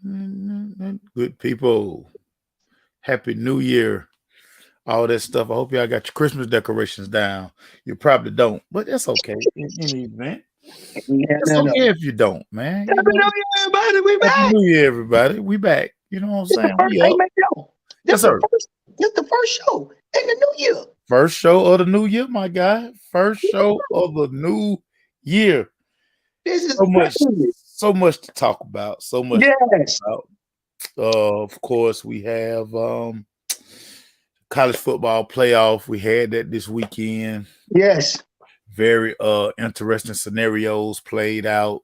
Good people. Happy New Year. All that stuff. I hope y'all got your Christmas decorations down. You probably don't, but that's okay. In the event, Yeah, it's no, no. okay if you don't, man. Happy You know, New Year, everybody. We Happy back. New Year, everybody. We back. You know what I'm This the saying? first We hey up. man, yo. Yes, sir. This the first show in the new year. First show of the new year, my guy. First show of the new year. This is So much, crazy. so much to talk about. So much to talk Yes. about. Of course, we have college football playoff. We had that this weekend. Yes. Very interesting scenarios played out.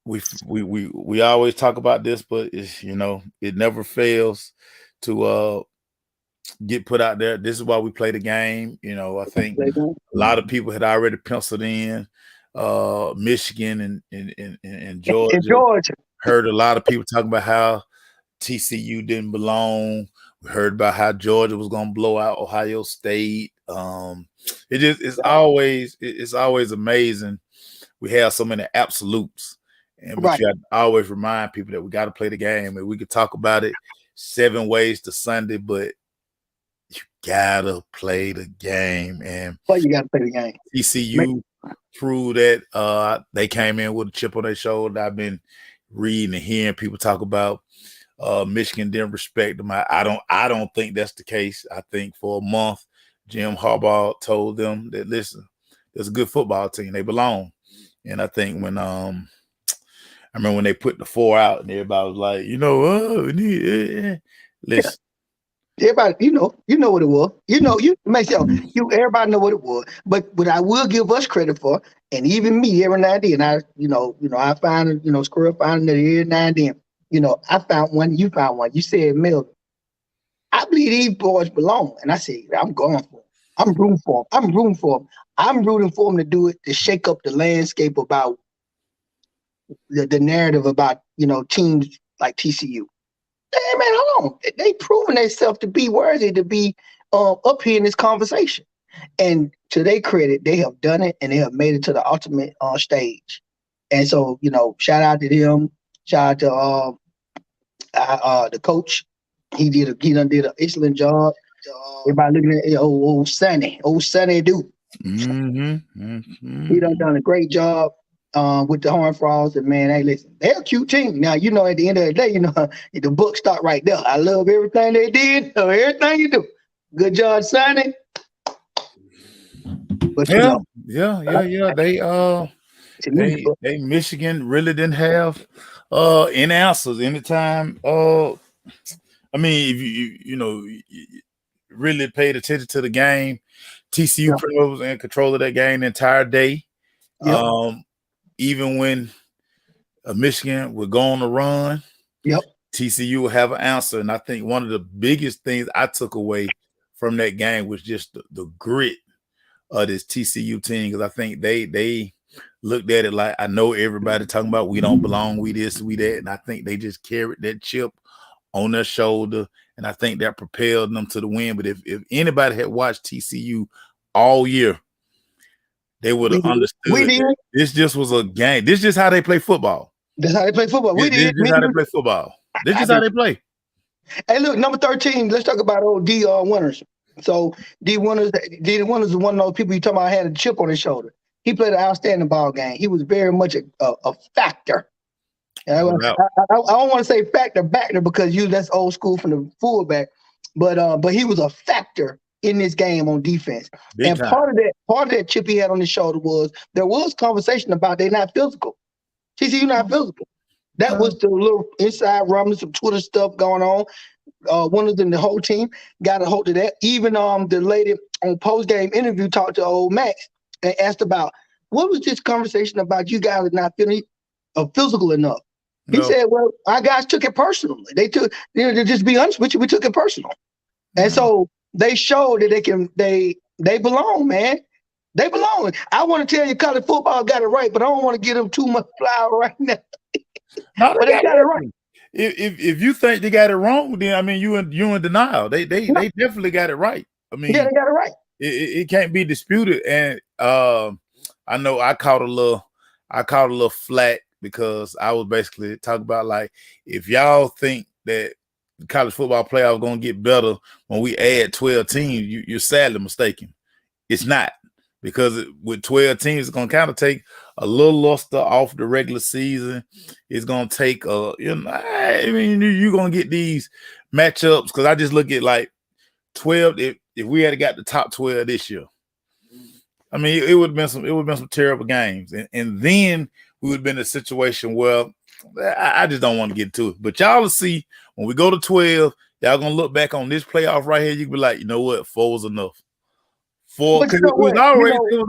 We always talk about this, but it's it never fails to get put out there. This is why we play the game. I think a lot of people had already penciled in Michigan and In Georgia. Georgia. Heard a lot of people talking about how TCU didn't belong. We heard about how Georgia was going to blow out Ohio State. It's always amazing. We have so many absolutes, but Right. you have to always remind people that we got to play the game. And we could talk about it 7 ways to Sunday, but you gotta play the game. And But you gotta play the game. TCU proved that they came in with a chip on their shoulder. I've been reading and hearing people talk about Michigan didn't respect them. I don't think that's the case. I think for a month, Jim Harbaugh told them that listen, there's a good football team. They belong. And I think when I remember when they put the 4 out and everybody was like, listen. Everybody, you know what it was. You make sure everybody know what it was. But what I will give us credit for, and even me every now and then, I find squirrel finding it every now and then. I found one, you found one. You said Melvin. I believe these boys belong, and I said I'm going for them. I'm rooting for them. I'm rooting for them. I'm rooting for them to do it to shake up the landscape about the narrative about teams like TCU. Hey, man, hold on. They proven themselves to be worthy to be up here in this conversation. And to their credit, they have done it and they have made it to the ultimate stage. And so, shout out to them. Shout out to the coach. He done did an excellent job. Everybody looking at old Sonny dude. He done a great job with the Horned Frogs. And man, hey, listen, they're a cute team. Now, at the end of the day, the book start right there. I love everything they did, everything you do. Good job, Sonny. But yeah. They Michigan really didn't have any answers anytime. I mean, if you really paid attention to the game, TCU pretty much was in control of that game the entire day. Yep. Even when Michigan would go on the run, TCU would have an answer. And I think one of the biggest things I took away from that game was just the grit of this TCU team, because I think they looked at it like, I know everybody talking about we don't belong, we this, we that, and I think they just carried that chip on their shoulder, and I think that propelled them to the win. But if anybody had watched TCU all year, they would have understood that this just was a game. This is just how they play football. That's how they play football. This is how they play football. This is how they play. Hey, look, number 13. Let's talk about old D. Winters. So D. Winters is one of those people you talking about had a chip on his shoulder. He played an outstanding ball game. He was very much a factor. I don't want to say factor because that's old school from the fullback, but he was a factor in this game on defense. Big time. Part of that chip he had on his shoulder was there was conversation about they're not physical. TCU not physical. That was the little inside rumblings, some Twitter stuff going on. One of them, the whole team got a hold of that. Even the lady on post-game interview talked to old Max and asked about what was this conversation about you guys not feeling physical enough. He said, well, our guys took it personally. They took, to just be honest with you, we took it personal. And so they showed that they belong, man. They belong. I want to tell you college football got it right, but I don't want to give them too much flour right now. No, but they got it right. If you think they got it wrong, then I mean you in denial. They definitely got it right. I mean, yeah, they got it right. It can't be disputed. And I know I caught a little flack because I was basically talking about like if y'all think that the college football playoff going to get better when we add 12 teams, you're sadly mistaken. It's not, because with 12 teams, it's going to kind of take a little luster off the regular season. It's going to take I mean, you're going to get these matchups, because I just look at like 12. If we had got the top 12 this year, I mean, it would have been some terrible games, and then we would have been in a situation where I just don't want to get into it. But y'all will see when we go to 12, y'all gonna look back on this playoff right here. You can be like, you know what, 4 was enough. 4, because it was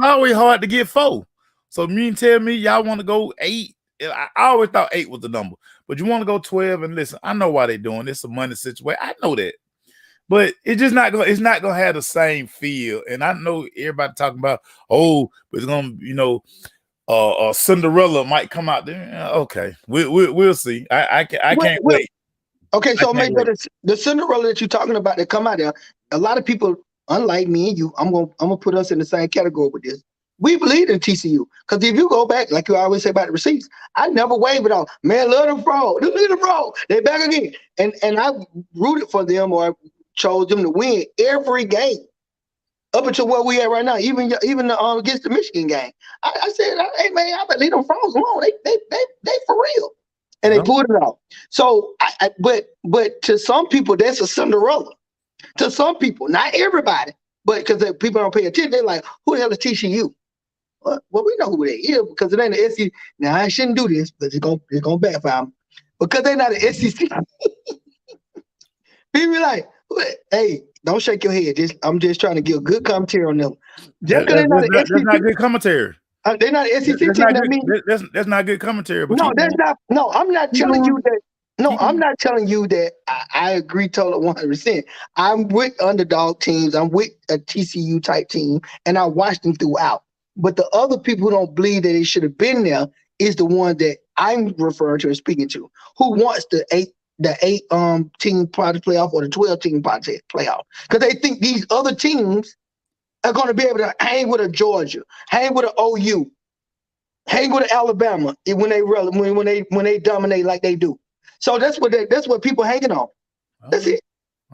always hard to get 4. So you mean tell me y'all want to go 8? I always thought 8 was the number, but you want to go 12. And listen, I know why they're doing this. It's a money situation. I know that. But it's not gonna have the same feel. And I know everybody talking about, but it's gonna, Cinderella might come out there. Okay, we'll see. I can't wait. Okay, so maybe the Cinderella that you're talking about that come out there, a lot of people, unlike me and you, I'm gonna put us in the same category with this. We believe in TCU, because if you go back, like you always say about the receipts, I never wavered on. Man, let them fraud. Look at them fraud. They back again, and I rooted for them or chose them to win every game up until where we at right now. Even against the Michigan game, I said, hey man, I better leave them frauds alone. They for real, and they pulled it off. So, but to some people, that's a Cinderella. To some people, not everybody, but because people don't pay attention, they're like, who the hell is TCU? Well, we know who they is, because it ain't the SEC. Now I shouldn't do this, but it's gonna backfire them, because they're not an SEC. People like, hey, don't shake your head. I'm just trying to give good commentary on them. Just because they're not an SEC. That's not good commentary. They're not an SEC team. That's not good commentary. But no, that's not. No, I'm not telling you that. No, I'm not telling you that I agree totally 100%. I'm with underdog teams. I'm with a TCU type team, and I watched them throughout. But the other people who don't believe that it should have been there is the one that I'm referring to and speaking to, who wants the eight team project playoff or the 12 team project playoff, because they think these other teams are going to be able to hang with a Georgia, hang with an OU, hang with an Alabama when they dominate like they do. So that's what people hanging on. That's it.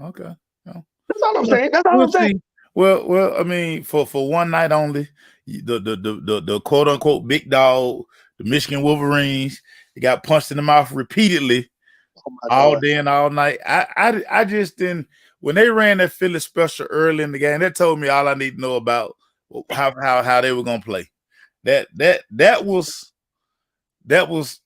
Okay. That's all I'm saying. That's all I'm saying. Well, I mean, for one night only, the quote unquote big dog, the Michigan Wolverines, they got punched in the mouth repeatedly. All day and all night. I just didn't. When they ran that Philly special early in the game, that told me all I need to know about how they were gonna play. That was, I was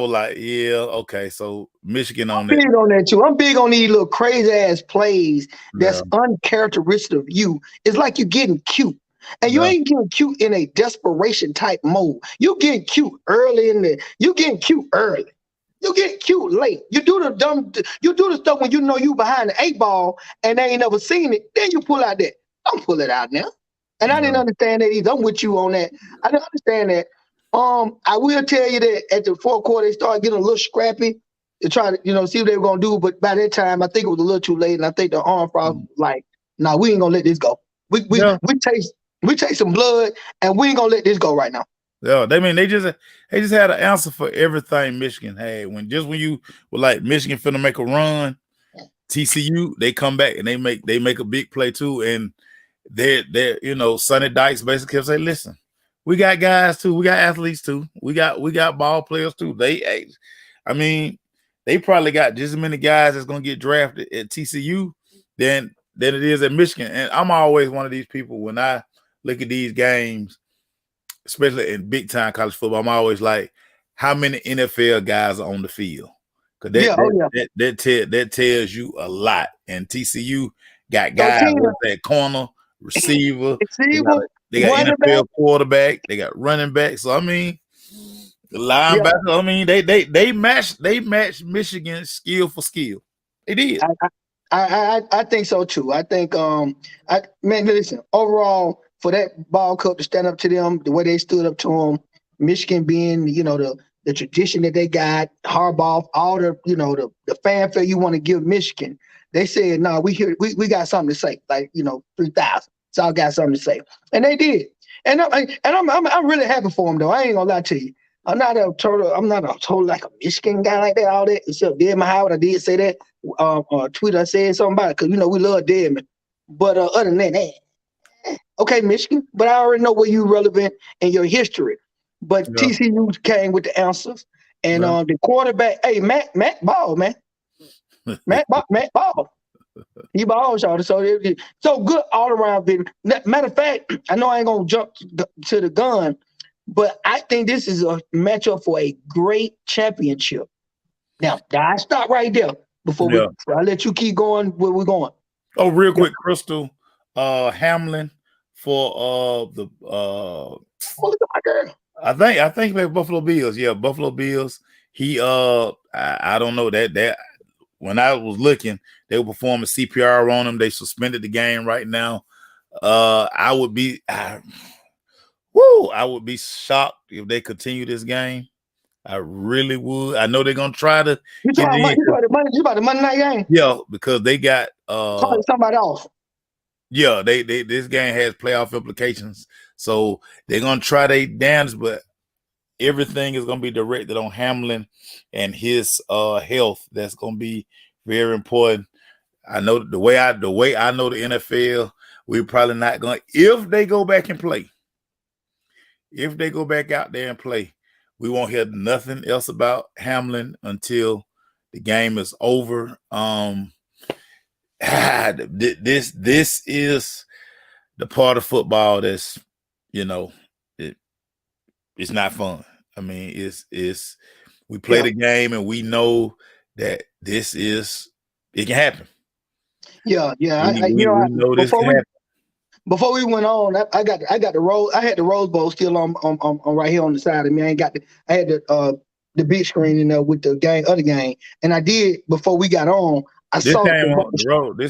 like, yeah, okay. So Michigan on that. I'm big on that too. I'm big on these little crazy ass plays that's uncharacteristic of you. It's like you're getting cute. And you ain't getting cute in a desperation type mode. You getting cute early you getting cute early. You get cute late. You do the stuff when you know you behind the 8 ball and they ain't never seen it. Then you pull out that. Don't pull it out now. And I didn't understand that either. I'm with you on that. I didn't understand that. I will tell you that at the fourth quarter, they started getting a little scrappy to try to, see what they were gonna do. But by that time, I think it was a little too late, and I think the Arm Frost was like, "Nah, we ain't gonna let this go. We taste some blood, and we ain't gonna let this go right now." Yeah, they just had an answer for everything Michigan had. When you were like Michigan finna make a run, TCU they come back and they make a big play too, and they're Sonny Dykes basically kept saying, "Listen, we got guys too, we got athletes too, we got ball players too." They probably got just as many guys that's gonna get drafted at TCU than it is at Michigan. And I'm always one of these people when I look at these games, especially in big time college football, I'm always like, how many NFL guys are on the field? Because that tells you a lot. And TCU got guys with that corner, receiver, they got NFL quarterback, they got running back. So I mean, the linebacker. I mean, they matched Michigan skill for skill. They did. I think so too. I think listen, overall, for that ball club to stand up to them, the way they stood up to them, Michigan being, the tradition that they got, Harbaugh, all the fanfare you want to give Michigan, they said, no, we got something to say, like 3,000. So I got something to say, and they did, and I'm really happy for them though. I ain't gonna lie to you. I'm not a total like a Michigan guy like that. All that except Desmond Howard. I did say that. Tweet I said something about it because we love Desmond. But other than that, okay, Michigan. But I already know where you relevant in your history. But Yeah. TCU came with the answers, and Yeah. the quarterback, hey Matt Ball, man, Matt Ball. He balls, y'all. So good all around. Matter of fact, I know I ain't gonna jump to the gun, but I think this is a matchup for a great championship. Now, I stop right there before Yeah. I let you keep going where we're going. Oh, real quick, Crystal, Hamlin for the Look at my girl. I think like Buffalo Bills. Yeah, Buffalo Bills. He I don't know that when I was looking, they were performing CPR on him. They suspended the game right now. I would be shocked if they continue this game. I really would. I know they're gonna try to get it in. You about the Monday night game? Yeah, because they got somebody else. Yeah, they this game has playoff implications. So they're gonna try their damnedest, but everything is gonna be directed on Hamlin and his health. That's gonna be very important. I know the way I know the NFL, we're probably not gonna if they go back and play. If they go back out there and play, we won't hear nothing else about Hamlin until the game is over. This is the part of football that's, it's not fun. I mean, it's we play the game and we know that it can happen. Yeah. We know this can happen. Before we went on, I got the Rose. I had the Rose Bowl still on right here on the side of me. I had the big screen in there with the other game, and I did before we got on. This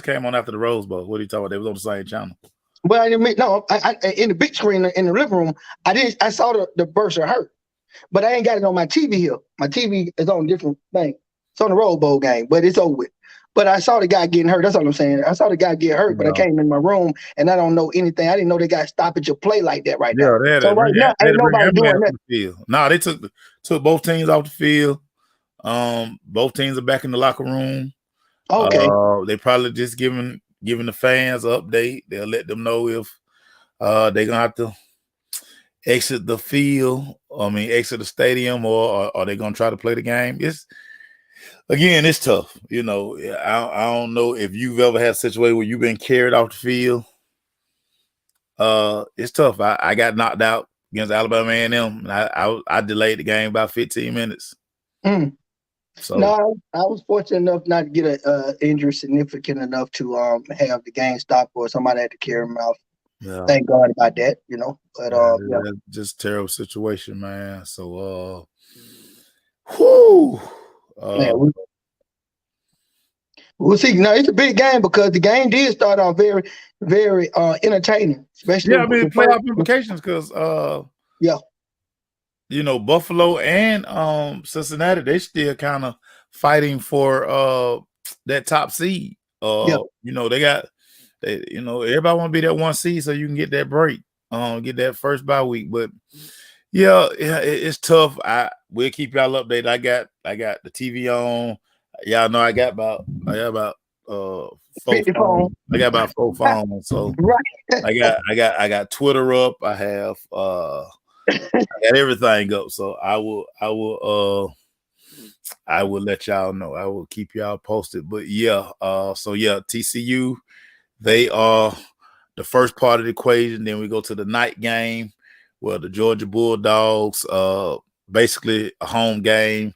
came on after the Rose Bowl. What are you talking about? They was on the same channel. But I didn't make I in the big screen in the living room. I saw the Bursar hurt, but I ain't got it on my TV here. My TV is on a different thing. It's on the Rose Bowl game, but it's over with. But I saw the guy getting hurt. That's all I'm saying. I saw the guy get hurt, but I came in my room and I don't know anything. I didn't know they got stoppage of play like that right now. So right now, ain't nobody doing that. No, they took both teams off the field. Both teams are back in the locker room. Okay. They probably just giving the fans an update. They'll let them know if they're gonna have to exit the field. Exit the stadium, or are they gonna try to play the game? It's tough. I don't know if you've ever had a situation where you've been carried off the field. It's tough. I got knocked out against Alabama A&M, and I delayed the game about 15 minutes. So no, I was fortunate enough not to get an injury significant enough to have the game stop or somebody had to carry him out. Yeah. Thank God about that, But that's just a terrible situation, man. So whoo. We'll see. No, it's a big game because the game did start off very, very entertaining, especially. Playoff implications because Buffalo and Cincinnati, they still kind of fighting for that top seed. They got everybody want to be that one seed so you can get that break, get that first bye week. But it's tough. We'll keep y'all updated. I got the TV on. Y'all know I got about 4 phones. I got about 4 phones. So right. I got Twitter up. I have I got everything up. So I will let y'all know. I will keep y'all posted. But TCU, they are the first part of the equation. Then we go to the night game where the Georgia Bulldogs, basically a home game,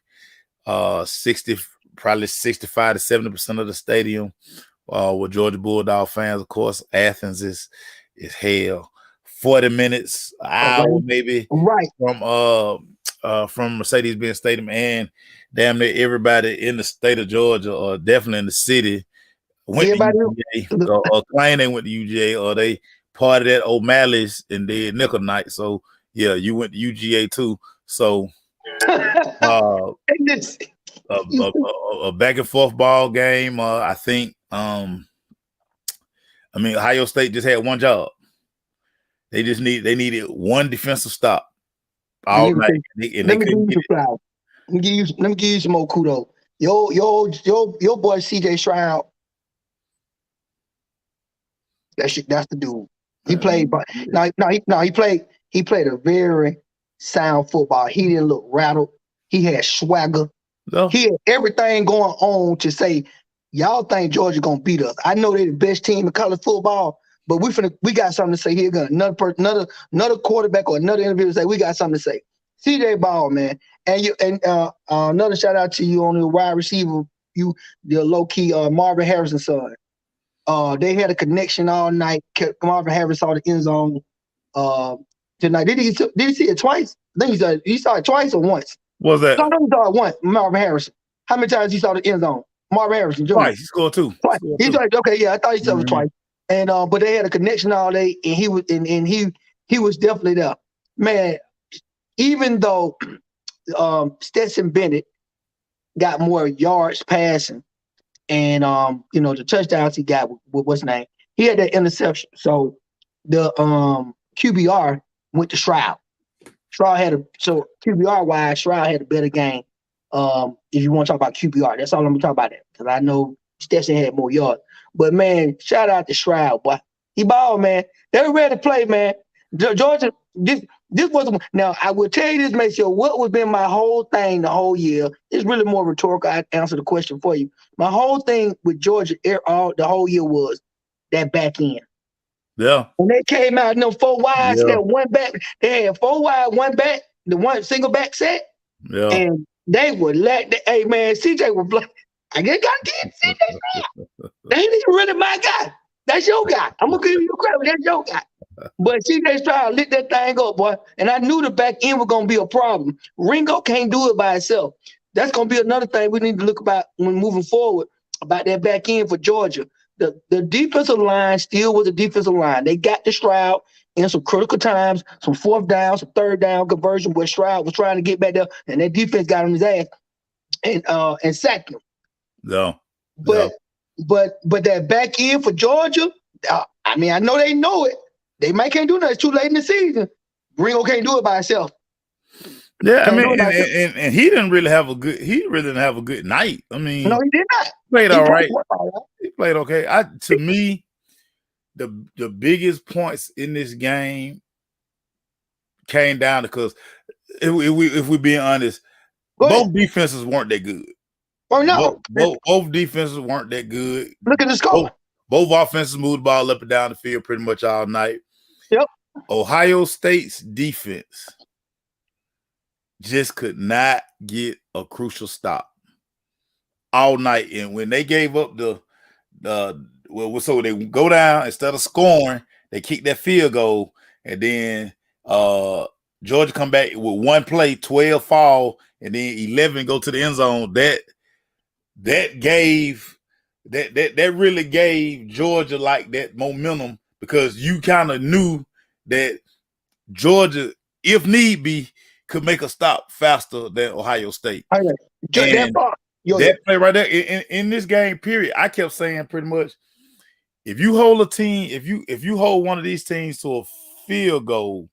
probably 65 to 70% of the stadium with Georgia Bulldog fans. Of course, Athens is hell. 40 minutes, an hour maybe, right, from Mercedes-Benz Stadium, and damn near everybody in the state of Georgia, or definitely in the city, went to UGA, or claim they went to UGA, or they partied at O'Malley's and did nickel night. So yeah, you went to UGA too. So a back and forth ball game. I think Ohio State just had one job. They needed one defensive stop. all night, and they Let me give couldn't you get some flowers. Let me give you some more kudos. Your boy CJ Stroud, that's the dude. He played, but he played a very sound football. He didn't look rattled. He had swagger. No. He had everything going on to say, y'all think Georgia gonna beat us. I know they're the best team in college football, but we got something to say here. Another quarterback or another individual say we got something to say. CJ Ball, man, and another shout out to you on the wide receiver, the low key Marvin Harrison son. They had a connection all night. Marvin Harris saw the end zone tonight. Did he see it twice? I think he saw it twice or once. Was that? No, he saw it once. Marvin Harrison. How many times he saw the end zone? Marvin Harrison Jr. Twice. He scored two. Twice. He's like, okay, yeah, I thought he saw it twice. And but they had a connection all day, and he was definitely there. Man, even though Stetson Bennett got more yards passing, and the touchdowns he got with what's his name, he had that interception. So the QBR went to Stroud. So QBR wise, Stroud had a better game. If you want to talk about QBR, that's all I'm gonna talk about that because I know Stetson had more yards. But man, shout out to Stroud, boy. He balled, man. They were ready to play, man. Georgia, this wasn't. Now I will tell you this, Maceo. What was been my whole thing the whole year? It's really more rhetorical. I answer the question for you. My whole thing with Georgia the whole year was that back end. Yeah. When they came out, four wides, they had one back. They had four wide, one back, the one single back set. Yeah. And they would hey man, CJ was like, I gotta get CJ Stroud. That ain't really my guy. That's your guy. I'm gonna give you credit. That's your guy. But CJ Stroud lit that thing up, boy. And I knew the back end was gonna be a problem. Ringo can't do it by himself. That's gonna be another thing we need to look about when moving forward about that back end for Georgia. The defensive line still was a defensive line. They got the Stroud in some critical times, some fourth down, some third down conversion where Stroud was trying to get back there, and that defense got on his ass and sacked him. Yeah. But that back end for Georgia, I mean, I know they know it. They might can't do nothing. It's too late in the season. Ringo can't do it by himself. Yeah, I mean, and he didn't really have a good night. I mean, no, he did not. Played all right. He played okay. To me, the biggest points in this game came down because if we're being honest, both defenses weren't that good. Oh no, both defenses weren't that good. Look at the score. Both offenses moved the ball up and down the field pretty much all night. Yep. Ohio State's defense just could not get a crucial stop all night. And when they gave up so they go down, instead of scoring, they kick that field goal, and then Georgia come back with one play, 12 fall, and then 11 go to the end zone. That really gave Georgia like that momentum because you kind of knew that Georgia, if need be, could make a stop faster than Ohio State. That play right there in this game period, I kept saying pretty much, if you hold a team, if you hold one of these teams to a field goal,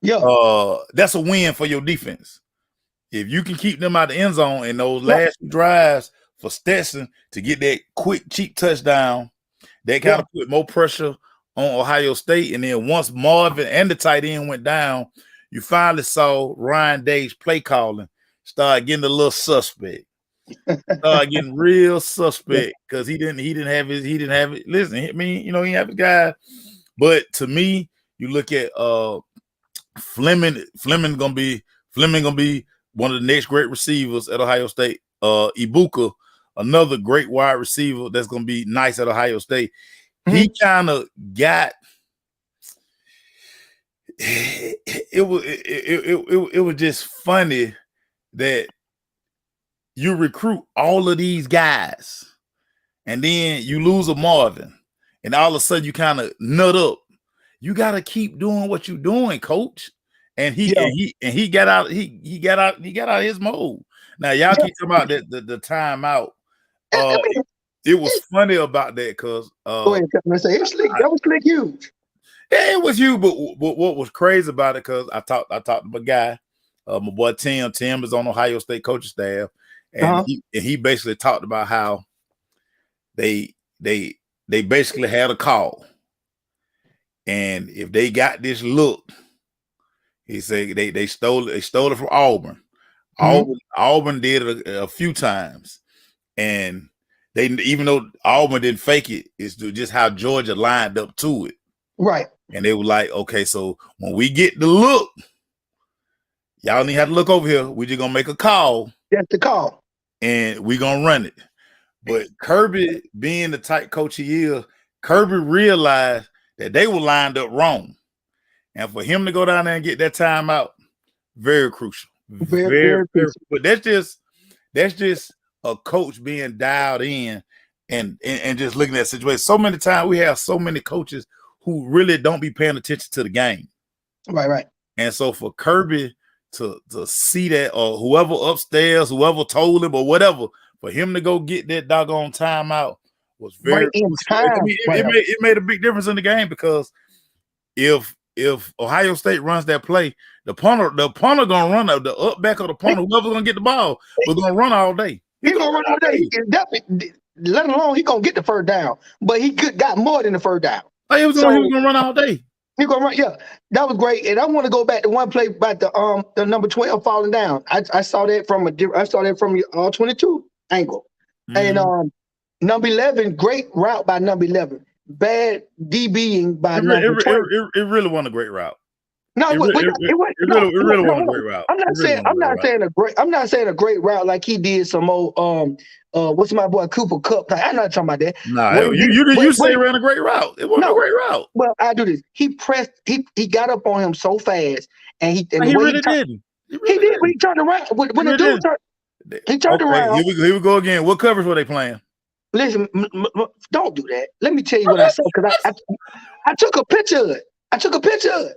that's a win for your defense. If you can keep them out of the end zone in those last drives for Stetson to get that quick, cheap touchdown, that kind of put more pressure on Ohio State. And then once Marvin and the tight end went down, you finally saw Ryan Day's play calling start getting a little suspect. Start getting real suspect because he didn't have it. Listen, I mean, he didn't have his guy. But to me, you look at Fleming gonna be one of the next great receivers at Ohio State. Ibuka, another great wide receiver that's gonna be nice at Ohio State. Mm-hmm. He kind of got it was just funny that you recruit all of these guys and then you lose a Marvin and all of a sudden you kind of nut up. You got to keep doing what you're doing, coach. And he got out of his mode. Now y'all keep talking about the timeout. It was funny about that because that was slick huge. It was you, but what was crazy about it? Because I talked to my guy, my boy Tim. Tim is on Ohio State coaching staff, and he basically talked about how they basically had a call, and if they got this look, he said they stole it from Auburn. Auburn did it a few times, and they, even though Auburn didn't fake it, it's just how Georgia lined up to it. Right. And they were like, okay, so when we get the look, y'all need to have to look over here. We're just gonna make a call. That's the call. And we're gonna run it. But Kirby, being the tight coach he is, Kirby realized that they were lined up wrong. And for him to go down there and get that timeout, very crucial. Very crucial. But that's just a coach being dialed in and just looking at the situation. So many times we have so many coaches who really don't be paying attention to the game. Right. And so for Kirby to see that, or whoever upstairs, whoever told him or whatever, for him to go get that doggone timeout was very right in time. I mean, it made a big difference in the game, because if Ohio State runs that play, the punter gonna run the up back of the punter, whoever's gonna get the ball, was gonna run all day. He's gonna run all day. Let alone he gonna get the first down, but he got more than the first down. He was gonna run all day. He gonna run. Yeah, that was great. And I want to go back to one play about the number 12 falling down. I saw that from all 22 angle. And number 11, great route by number 11. Bad DBing by number 12. It really wasn't a great route. No, it really wasn't a great route. I'm not saying a great route like he did some old what's my boy Cooper Kupp. I'm not talking about that. No, you say he ran a great route. It wasn't a great route. Well, I do this. He pressed. He got up on him so fast, and he really didn't. He did when he turned around. When the dude turned, he turned around. Here we go again. What coverage were they playing? Listen, don't do that. Let me tell you what I saw, because I took a picture of it. I took a picture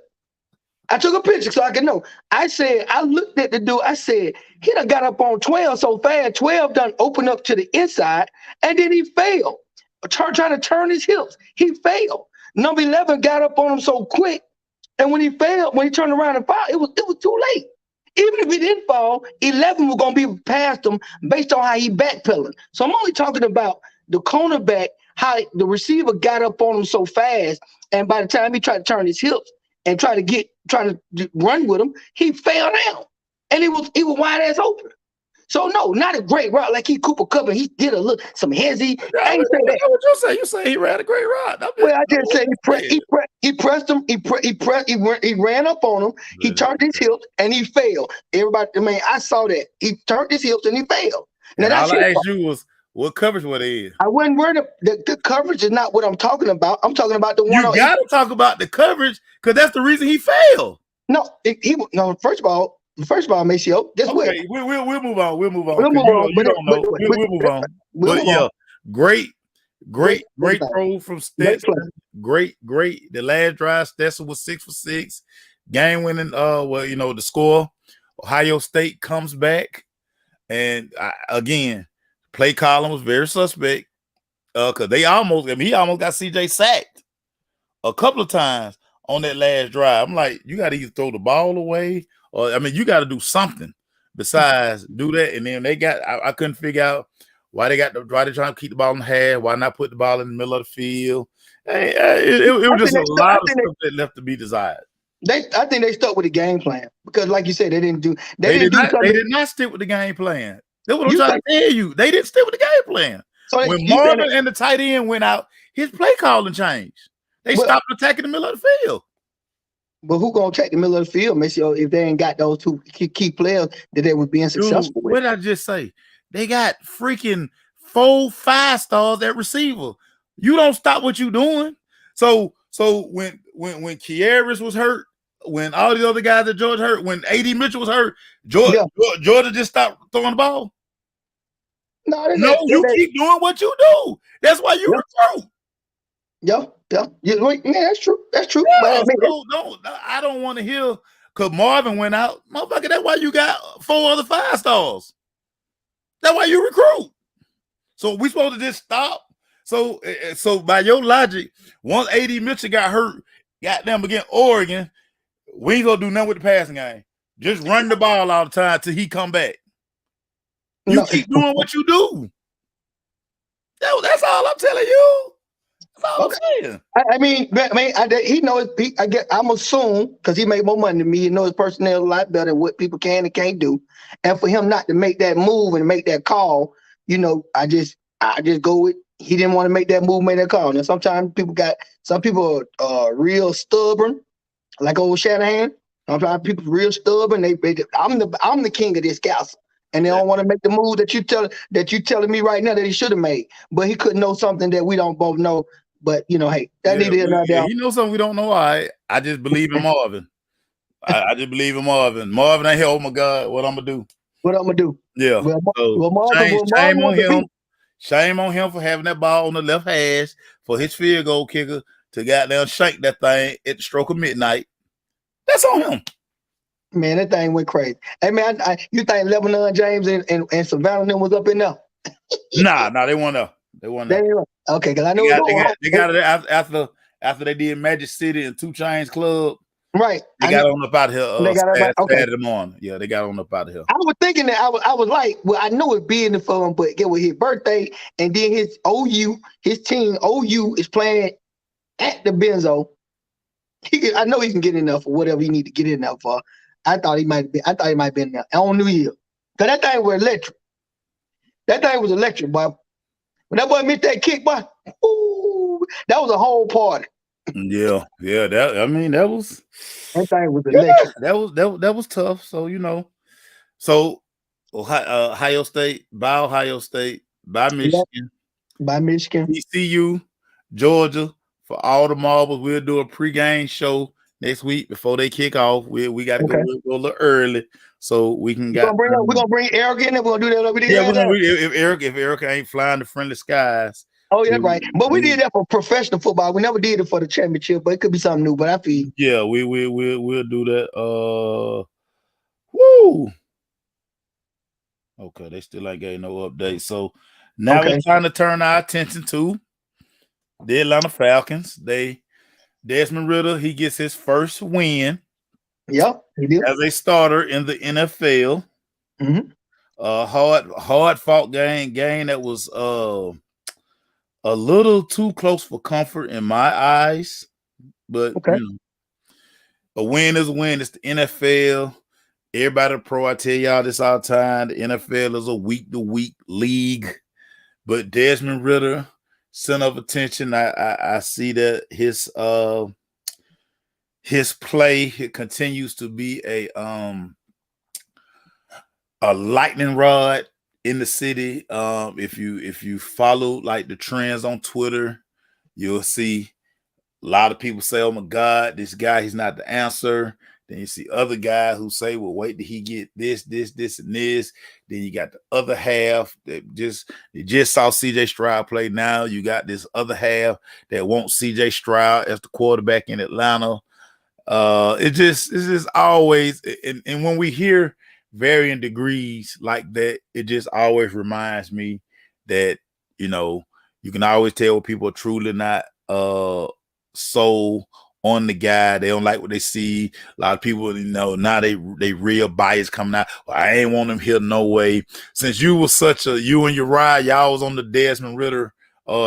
so I could know. I said, I looked at the dude. I said, he done got up on 12 so fast. 12 done opened up to the inside, and then he failed. Trying to turn his hips. He failed. Number 11 got up on him so quick, and when he turned around and fouled, it was too late. Even if he didn't fall, 11 was going to be past him based on how he backpedaling. So I'm only talking about the cornerback, how the receiver got up on him so fast, and by the time he tried to turn his hips and try to run with him, he fell down, and he was wide ass open. So no, not a great route like Cooper Kupp, and he did some hezzy. I ain't say that. What you say? You say he ran a great route. Well, I just said he pressed him. He ran up on him. He turned his hips and he failed. Everybody, I saw that. He turned his hips and he failed. Now all I asked you was, what coverage were they in? I wasn't worried. The coverage is not what I'm talking about. I'm talking about the one. You got to talk about the coverage, because that's the reason he failed. No, First of all, Maceo, this way. We'll move on. We'll move on. We'll move on. But yeah, great throw from Stetson. Great. The last drive, Stetson was 6 for 6. Game winning. The score. Ohio State comes back, and again, play column was very suspect. Because he almost got CJ sacked a couple of times on that last drive. I'm like, you got to either throw the ball away, or you got to do something besides do that. And then I couldn't figure out why they're trying to keep the ball in the half, why not put the ball in the middle of the field. It was just a lot of stuff that left to be desired. I think they stuck with the game plan, because, like you said, they did not stick with the game plan. That's what I'm trying to tell you. They didn't stick with the game plan. So when Marvin and the tight end went out, his play calling changed. They stopped attacking the middle of the field. But who gonna attack the middle of the field, Maceo, if they ain't got those two key players that they were being successful with? What did I just say? They got freaking 4 5-stars at receiver. You don't stop what you're doing. So when Kieris was hurt, when all the other guys at Georgia hurt, when A.D. Mitchell was hurt, Georgia just stopped throwing the ball. No, you keep doing what you do. That's why you recruit. Yeah, that's true. That's true. Yeah, I don't want to hear, because Marvin went out. Motherfucker, that's why you got 4 other 5-stars. That's why you recruit. So we supposed to just stop? So by your logic, once A.D. Mitchell got hurt, Goddamn against Oregon, we ain't gonna do nothing with the passing game. Just run the ball all the time till he come back. You keep doing what you do. That's all I'm telling you. That's all I'm saying. I mean, he knows. I'm assuming because he make more money than me. He knows his personnel a lot better than what people can and can't do. And for him not to make that move and make that call, I just go with. He didn't want to make that move, make that call. Now sometimes some people are real stubborn, like old Shanahan. Sometimes people real stubborn. I'm the king of this castle, and they don't want to make the move that you telling me right now that he should have made. But he could know something that we don't both know. But hey, that needed he knows something we don't know. I just believe in Marvin. I just believe in Marvin. Marvin ain't here. Oh my God, what I'm gonna do? What I'm gonna do? Yeah. Marvin, shame on him. Shame on him for having that ball on the left hash for his field goal kicker to goddamn shank that thing at the stroke of midnight. That's on him. Man, that thing went crazy. Hey man, you think Lebanon James and Savannah was up in there? Nah, they weren't there. They weren't there. Okay, because I know they got it after they did Magic City and 2 Chainz Club. Right. They got on up out of here. They got Saturday morning. Yeah, they got on up out of here. I was thinking that I was like, well, I know it's being the fun, but get with his birthday and then his team OU is playing at the Benzo. I know he can get enough for whatever he need to get enough for. I thought he might be in there on New Year. Cause that thing was electric. That thing was electric, boy. When that boy missed that kick, boy, ooh, that was a whole party. Yeah. That was thing was electric. That was tough. So so Ohio State, by Michigan, TCU, Georgia for all the marbles. We'll do a pregame show next week before they kick off. We got to go a little early so we can we're gonna bring Eric in and we're gonna do that over there. Yeah, if Eric ain't flying the friendly skies. Oh, yeah, right. But we did that for professional football. We never did it for the championship, but it could be something new. But I feel we'll do that. Woo. Okay, they still ain't getting no update. So now we're trying to turn our attention to the Atlanta Falcons. Desmond Ridder, he gets his first win. Yep, he did. As a starter in the NFL. Mm-hmm. Hard fought game that was a little too close for comfort in my eyes. But a win is a win. It's the NFL. Everybody pro, I tell y'all this all the time. The NFL is a week-to-week league. But Desmond Ridder, center of attention. I see that his play continues to be a lightning rod in the city. If you follow like the trends on Twitter, you'll see a lot of people say, "Oh my God, this guy, he's not the answer." Then you see other guys who say, "Well, wait till he get this, and this." Then you got the other half that just saw CJ Stroud play. Now you got this other half that wants CJ Stroud as the quarterback in Atlanta. It's just always, and when we hear varying degrees like that, it just always reminds me that you can always tell when people are truly not sold on the guy. They don't like what they see. A lot of people, now they real bias coming out. Well, I ain't want him here no way. Since you and Uriah, y'all was on the Desmond Ridder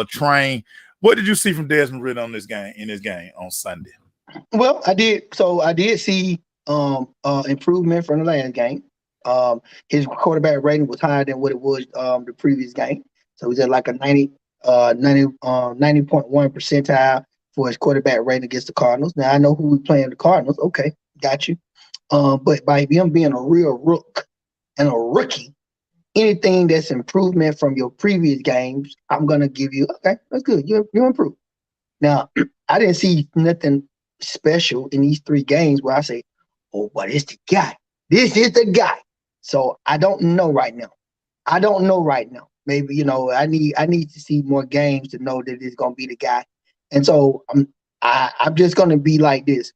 train. What did you see from Desmond Ridder in this game on Sunday? Well, I did see improvement from the last game. His quarterback rating was higher than what it was the previous game. So he's at like a 90.1 percentile for his quarterback rating against the Cardinals. Now I know who we playing the Cardinals. Okay, got you. But by him being a real rook and a rookie, anything that's improvement from your previous games, I'm gonna give you. Okay, that's good. You improved. Now I didn't see nothing special in these 3 games where I say, "Oh, but it's the guy. This is the guy." So I don't know right now. Maybe I need to see more games to know that it's gonna be the guy. And so I'm just gonna be like this.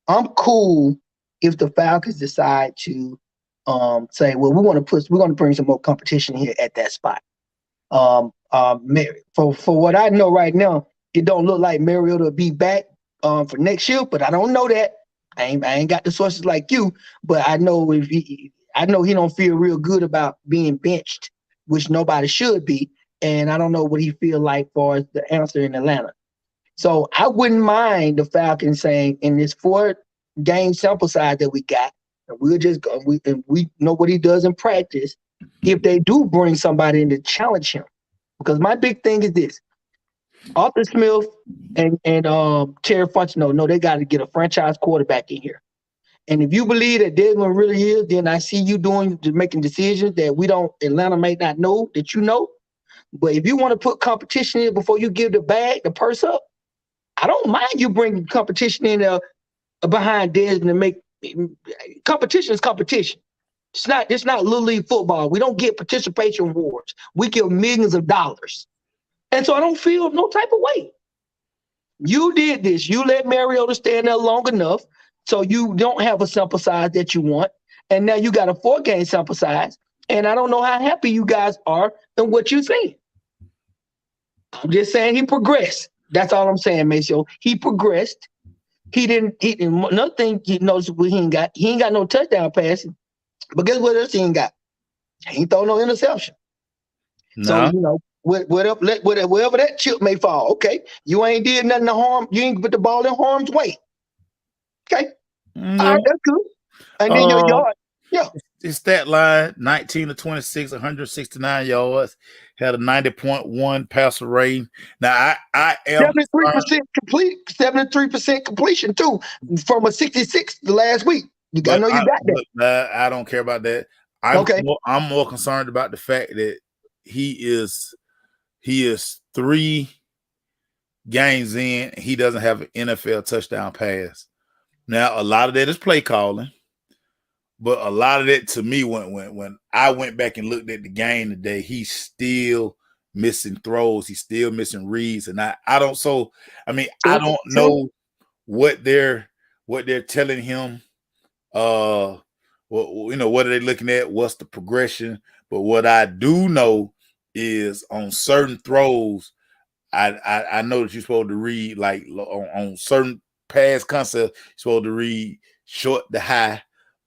I'm cool if the Falcons decide to say, well, we're gonna bring some more competition here at that spot. For what I know right now, it don't look like Mariota will be back. for next year, but I don't know that. I ain't got the sources like you, but I know I know he don't feel real good about being benched, which nobody should be. And I don't know what he feel like for the answer in Atlanta. So I wouldn't mind the Falcons saying in this 4-game sample size that we got, and we'll just go. And we know what he does in practice. If they do bring somebody in to challenge him, because my big thing is this: Arthur Smith and Terry Fontenot, no, they got to get a franchise quarterback in here. And if you believe that Desmond really is, then I see you making decisions that Atlanta may not know that you know. But if you want to put competition in before you give the purse up, I don't mind you bringing competition in behind Desmond to make competition is competition. It's not little league football. We don't get participation awards. We give millions of dollars. And so I don't feel no type of way. You did this. You let Mariota stand there long enough so you don't have a sample size that you want. And now you got a 4-game sample size. And I don't know how happy you guys are in what you're saying. I'm just saying he progressed. That's all I'm saying, Maceo. He progressed. He didn't another thing you notice what he ain't got no touchdown passing. But guess what else he ain't got? He ain't throw no interception. No. So, you know, wherever that chip may fall, okay, you ain't did nothing to harm. You ain't put the ball in harm's way. Okay, No. all right, that's good. And then your yard, yeah. His stat line: 19 to 26, 169 yards. Had a 90.1 passer rating. Now I am 73% complete, 73% completion too, from a 66 the last week. I know you got that. Look, I don't care about that. I'm more concerned about the fact that he is 3 games in, he doesn't have an NFL touchdown pass. Now, a lot of that is play calling, but a lot of that to me, when I went back and looked at the game today, he's still missing throws, he's still missing reads, and I don't know what they're telling him. Well, you know, what are they looking at? What's the progression? But what I do know is on certain throws, I know that you're supposed to read like on certain pass concepts, you're supposed to read short to high,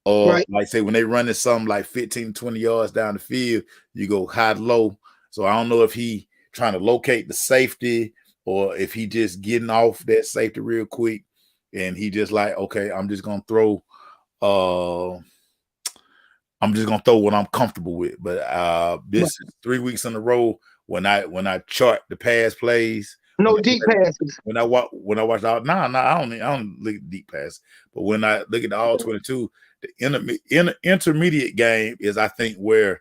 or right. Like say when they running something like 15, 20 yards down the field, you go high to low. So I don't know if he trying to locate the safety or if he just getting off that safety real quick and he just like, okay, I'm just gonna throw what I'm comfortable with. But this is 3 weeks in a row when I chart the pass plays. No deep passes. When I watch all, I don't look at deep passes. But when I look at the all 22, the intermediate game is, I think, where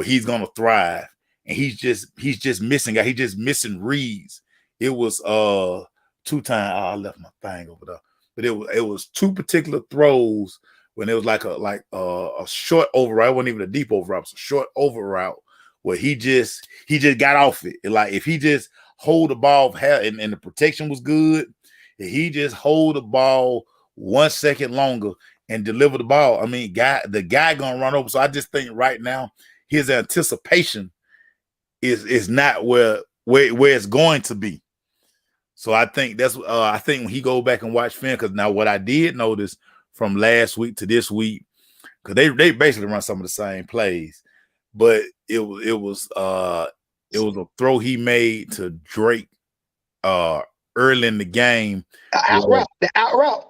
he's gonna thrive. And he's just missing. He's just missing reads. It was 2 times. I left my thing over there, but it was 2 particular throws when it was like a short over route. It wasn't even a deep over route. It was a short over route where he just got off it. Like if he just hold the ball and the protection was good, if he just hold the ball 1 second longer and deliver the ball, I mean, the guy gonna run over. So I just think right now his anticipation is not where it's going to be. So I think that's I think when he go back and watch film, because now what I did notice from last week to this week, because they basically run some of the same plays, but it was a throw he made to Drake early in the game. The out route.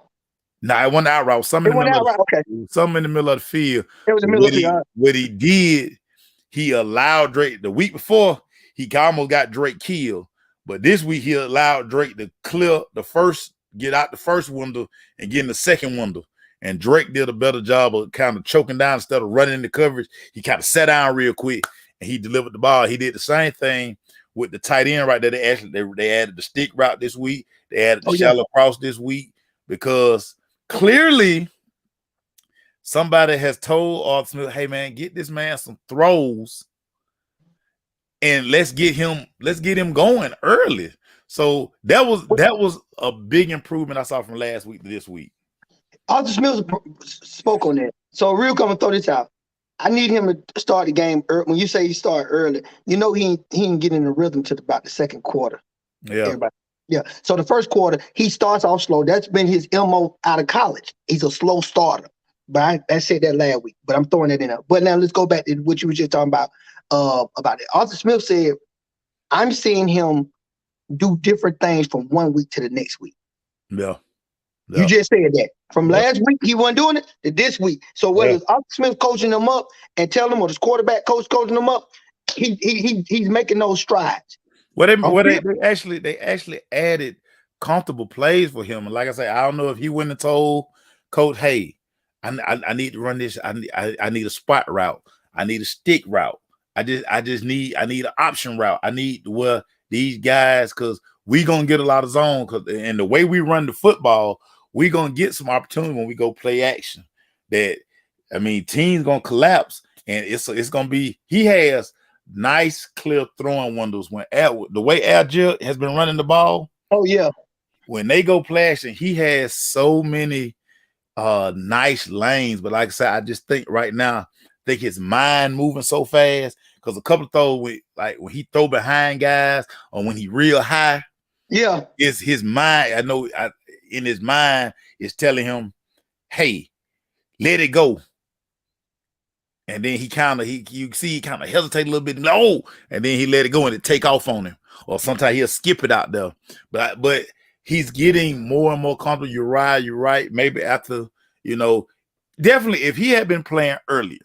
No, it wasn't out route. Something in the middle. Okay. Something in the middle of the field. It was the middle of the field. What he did, he allowed Drake. The week before, he almost got Drake killed. But this week, he allowed Drake to get out the first window and get in the second window. And Drake did a better job of kind of choking down instead of running into coverage. He kind of sat down real quick and he delivered the ball. He did the same thing with the tight end right there. They added the stick route this week. They added the shallow cross this week because clearly somebody has told Arthur Smith, hey man, get this man some throws and let's get him going early. So that was a big improvement I saw from last week to this week. Arthur Smith spoke on that. So real come and throw this out. I need him to start the game early. When you say he start early, you know he didn't get in the rhythm till about the second quarter. Yeah. Everybody. Yeah. So the first quarter, he starts off slow. That's been his MO out of college. He's a slow starter. But I said that last week, but I'm throwing that in there. But now let's go back to what you were just talking about it. Arthur Smith said, I'm seeing him do different things from one week to the next week. Yeah. You just said that. From last week, he wasn't doing it to this week. So whether it's Arthur Smith coaching them up and telling them, or this quarterback coach coaching them up, he's making those strides. They actually added comfortable plays for him. And like I say, I don't know if he went and told coach, hey, I need to run this. I need a spot route. I need a stick route. I need an option route. I need these guys, because we gonna get a lot of zone, and the way we run the football, we gonna get some opportunity when we go play action. Teams gonna collapse, and it's gonna be, he has nice clear throwing windows when the way Algier has been running the ball. Oh yeah. When they go flashing, he has so many nice lanes. But like I said, I just think right now, I think his mind moving so fast, because a couple of throws, when he throw behind guys or when he real high, is his mind. I know in his mind is telling him, hey, let it go. And then he kind of hesitate a little bit, and then he let it go and it take off on him. Or sometimes he'll skip it out there. But he's getting more and more comfortable. You're right. Maybe after, definitely if he had been playing earlier,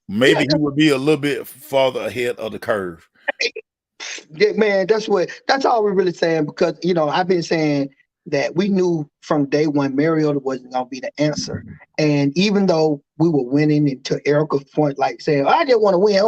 maybe he would be a little bit farther ahead of the curve. Yeah, man, that's all we're really saying, because I've been saying that we knew from day one Mariota wasn't going to be the answer. And even though we were winning, and to Erica's point, like saying, I just want to win,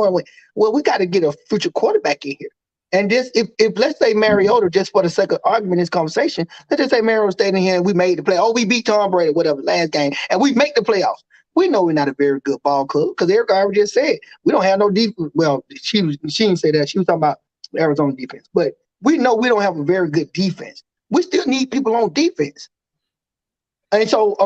well, we got to get a future quarterback in here. And this, if let's say Mariota, just for the sake of argument in this conversation, let's just say Mariota stayed in here and we made the play. Oh, we beat Tom Brady, whatever, last game, and we make the playoffs. We know we're not a very good ball club, because Erica already just said we don't have no defense. Well, she didn't say that. She was talking about Arizona defense. But we know we don't have a very good defense. We still need people on defense. And so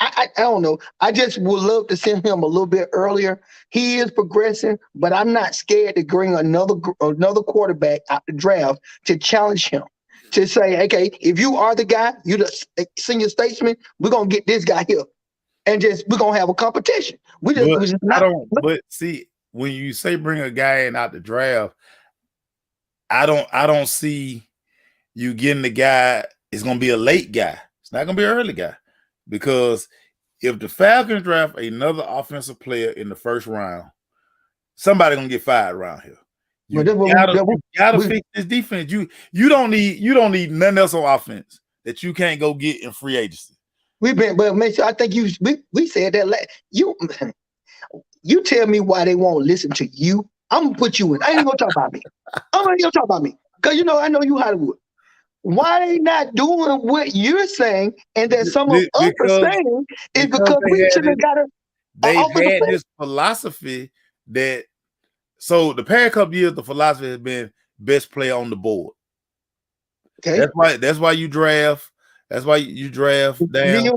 I don't know. I just would love to send him a little bit earlier. He is progressing, but I'm not scared to bring another quarterback out the draft to challenge him. To say, okay, if you are the guy, you the senior statesman, we're gonna get this guy here. And we're gonna have a competition. But see, when you say bring a guy in out the draft, I don't see you getting the guy is gonna be a late guy. It's not gonna be an early guy, because if the Falcons draft another offensive player in the first round, somebody gonna get fired around here. You gotta fix this defense. You don't need nothing else on offense that you can't go get in free agency. I think we said that you tell me why they won't listen to you. I'm gonna put you in. I ain't gonna talk about me. I'm not gonna talk about me, because I know you Hollywood. Why they not doing what you're saying and that some of us are saying is because we should have got they had this philosophy that, so the past couple years, the philosophy has been best player on the board. Okay. That's why you draft. That's why you draft down. He's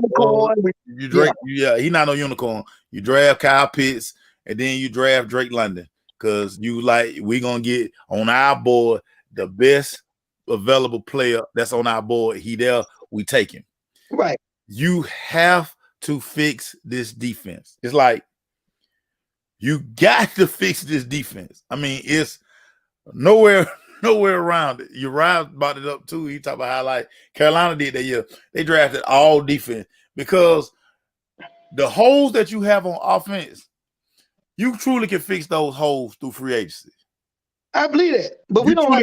not no unicorn. You draft Kyle Pitts, and then you draft Drake London, because we gonna get on our board the best available player that's on our board. He there, we take him. Right. You have to fix this defense. It's like you got to fix this defense. I mean, it's nowhere around it. Uriah brought it up too. He talked about how like Carolina did that year. They drafted all defense, because the holes that you have on offense, you truly can fix those holes through free agency. I believe that, but we don't have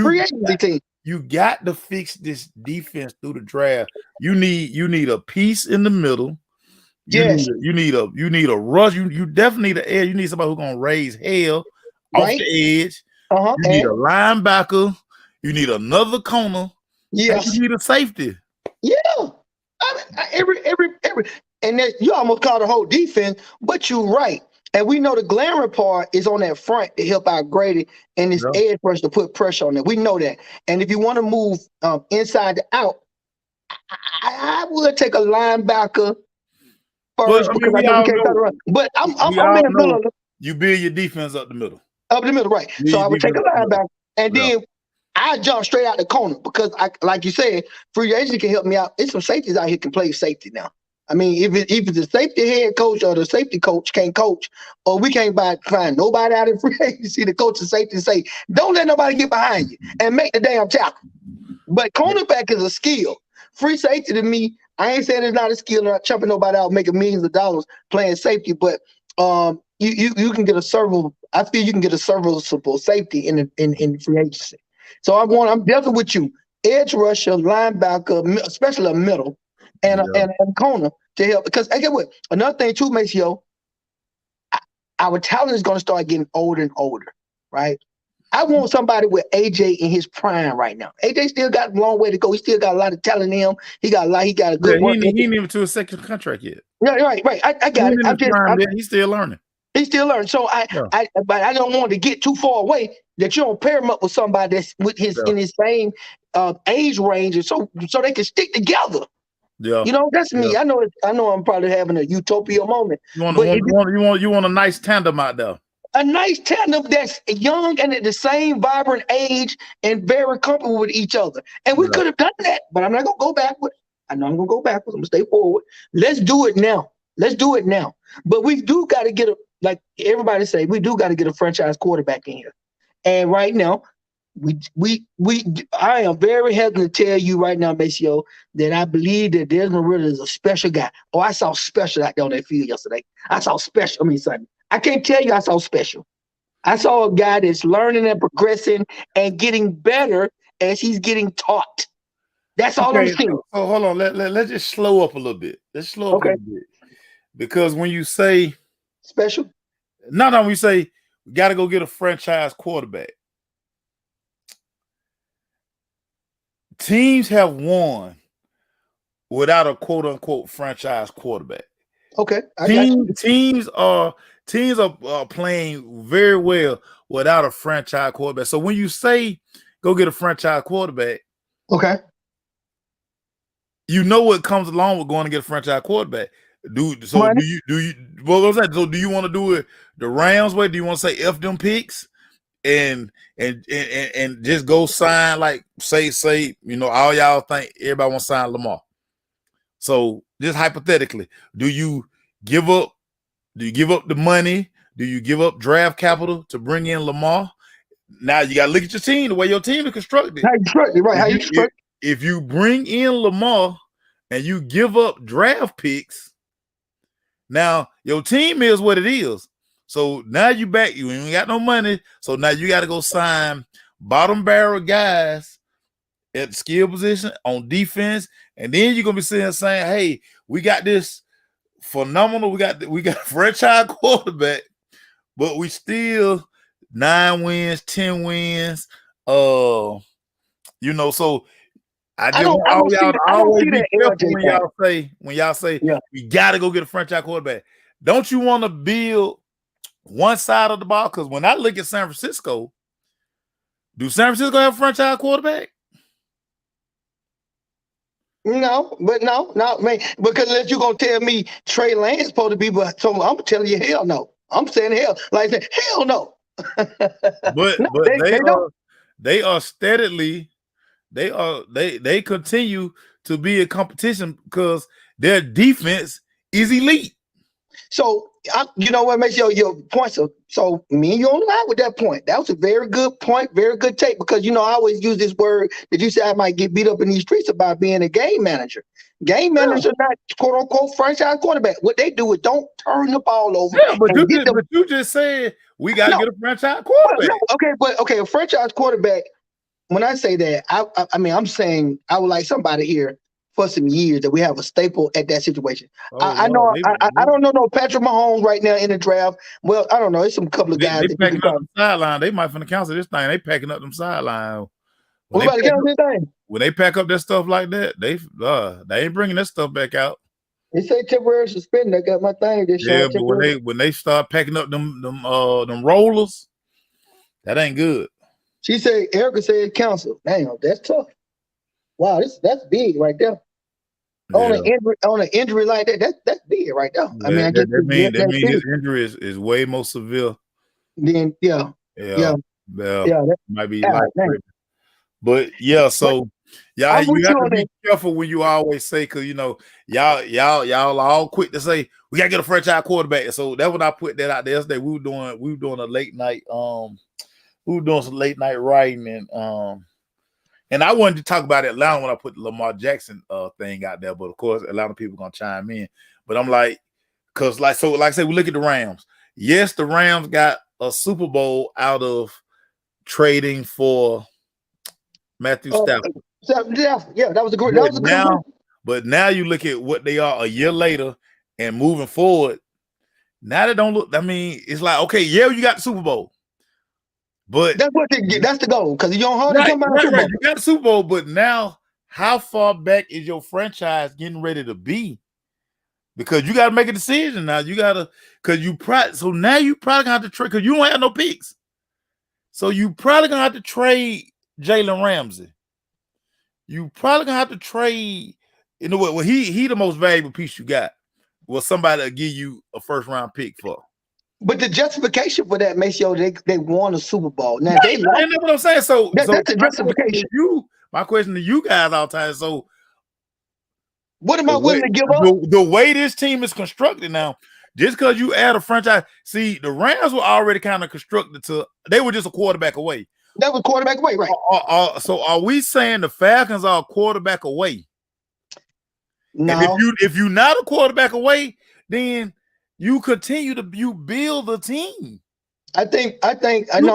free agency team. You got to fix this defense through the draft. You need a piece in the middle. You need a rush. You definitely need an edge. You need somebody who's gonna raise hell off the edge. You need a linebacker. You need another corner. Yes. You need a safety. Yeah. Every and you almost call the whole defense, but you're right. And we know the glaring part is on that front to help out Grady and his edge rush to put pressure on it. We know that. And if you want to move inside to out, I would take a linebacker first, because I know we can't start run. But I'm in the middle. You build your defense up the middle. Up the middle, right. So I would take a linebacker. And then I jump straight out the corner because, like you said, free agent can help me out. It's some safeties out here can play safety now. I mean, if it's the safety head coach or the safety coach can't coach, or we can't find nobody out in free agency to coach the safety and say, don't let nobody get behind you and make the damn tackle. But cornerback is a skill. Free safety to me, I ain't saying it's not a skill, not chopping nobody out, making millions of dollars playing safety, but you can get a serviceable. I feel you can get a serviceable safety in free agency. So I'm definitely with you. Edge rusher, linebacker, especially a middle, and corner to help. Because I get what another thing too, Maceo, our talent is going to start getting older and older, right? I want somebody with AJ in his prime right now. AJ still got a long way to go. He still got a lot of talent in him. He got a good work. He ain't even to a second contract yet. Yeah, right. I got it. He's still learning. He's still learning. So but I don't want to get too far away that you don't pair him up with somebody that's with in his same age range, and so they can stick together. Yeah, that's me. I know I'm probably having a utopia moment. You want a nice tandem out there. A nice tandem that's young and at the same vibrant age and very comfortable with each other. And we could have done that, but I'm not gonna go backwards. I know I'm gonna go backwards. I'm gonna stay forward. Let's do it now. But we do got to get like everybody say, we do got to get a franchise quarterback in here. And right now, I am very hesitant to tell you right now, Maceo, that I believe that Desmond Ridder is a special guy. Oh, I saw special out there on that field yesterday. I saw special. Sunday. I can't tell you I saw special. I saw a guy that's learning and progressing and getting better as he's getting taught. That's all I'm seeing. So hold on. Let's just slow up a little bit. Let's slow up a little bit. Because when you say special, when you say we got to go get a franchise quarterback, teams have won without a quote unquote franchise quarterback. Okay, teams are playing very well without a franchise quarterback. So when you say go get a franchise quarterback, okay, you know what comes along with going to get a franchise quarterback. Do you want to do it the Rams way? Do you want to say F them picks and just go sign like say all y'all think everybody want to sign Lamar? So just hypothetically, do you give up the money? Do you give up draft capital to bring in Lamar? Now you got to look at your team, the way your team is constructed. If you bring in Lamar and you give up draft picks, now your team is what it is. So now you ain't got no money. So now you got to go sign bottom barrel guys at the skill position on defense. And then you're gonna be saying, hey, we got this phenomenal, we got a franchise quarterback, but we still 9 wins, 10 wins. So I just want y'all to always be careful when y'all say we gotta go get a franchise quarterback. Don't you want to build one side of the ball? Because when I look at San Francisco, do San Francisco have a franchise quarterback? No, man. Because unless you're gonna tell me Trey Lance supposed to be, so I'm telling you, hell no. I'm saying hell, like I said, hell no. but they are steadily, they continue to be a competition because their defense is elite. So you know what makes your point. So me and you on the line with that point. That was a very good point, very good take, because I always use this word that you say I might get beat up in these streets about being a game manager. Game managers are not quote unquote franchise quarterback. What they do is don't turn the ball over. Yeah, but you just said we got to get a franchise quarterback. Okay, a franchise quarterback. When I say that, I mean I'm saying I would like somebody here for some years that we have a staple at that situation. I don't know no Patrick Mahomes right now in the draft. Well, I don't know. It's some couple of guys. They packing up the sideline. They might finna cancel this thing. They packing up them sideline. When they pack up that stuff like that, they ain't bringing that stuff back out. They say temporary suspended. I got my thing. But when they start packing up them rollers, that ain't good. She said Erica said cancel. Damn, that's tough. Wow, that's big right there. Yeah. On an injury like that, that's big right there. Yeah, I mean, that means his injury is way more severe. Then yeah. Well, Yeah, might be yeah, life threatening. But yeah, but so y'all I'm you with have you to on be that. careful when you always say, because y'all are all quick to say we gotta get a franchise quarterback. So that's when I put that out there yesterday. We were doing a late night we were doing some late night writing, and I wanted to talk about Atlanta when I put the Lamar Jackson thing out there, but of course Atlanta people gonna chime in. But I'm like, because like I said, we look at the Rams. Yes, the Rams got a Super Bowl out of trading for Matthew Stafford. So, yeah, that was a good. That But was a good move. now you look at what they are a year later and moving forward. Now they don't look. I mean, it's like, okay, yeah, you got the Super Bowl, but That's what they get. That's the goal. Because you don't hardly right, come by a right, Super right. Bowl. You got the Super Bowl, but now how far back is your franchise getting ready to be? Because you got to make a decision now. You got to, because so now you probably gonna have to trade, because you don't have no picks. So you probably gonna have to trade Jalen Ramsey. You probably gonna have to trade. You know what? Well, he the most valuable piece you got. Well, somebody to give you a first round pick for. But the justification for that makes sure they won a Super Bowl. Now Right, they right, lost. and that's what I'm saying. So That's the my question to justification. you, guys all the time. So What am the I way willing to give up? the way this team is constructed now, just because you add a franchise, see, the Rams were already kind of constructed they were just a quarterback away. That was quarterback away, right? So are we saying the Falcons are a quarterback away? And No. if you're not a quarterback away, then you continue to build the team. I You no, I build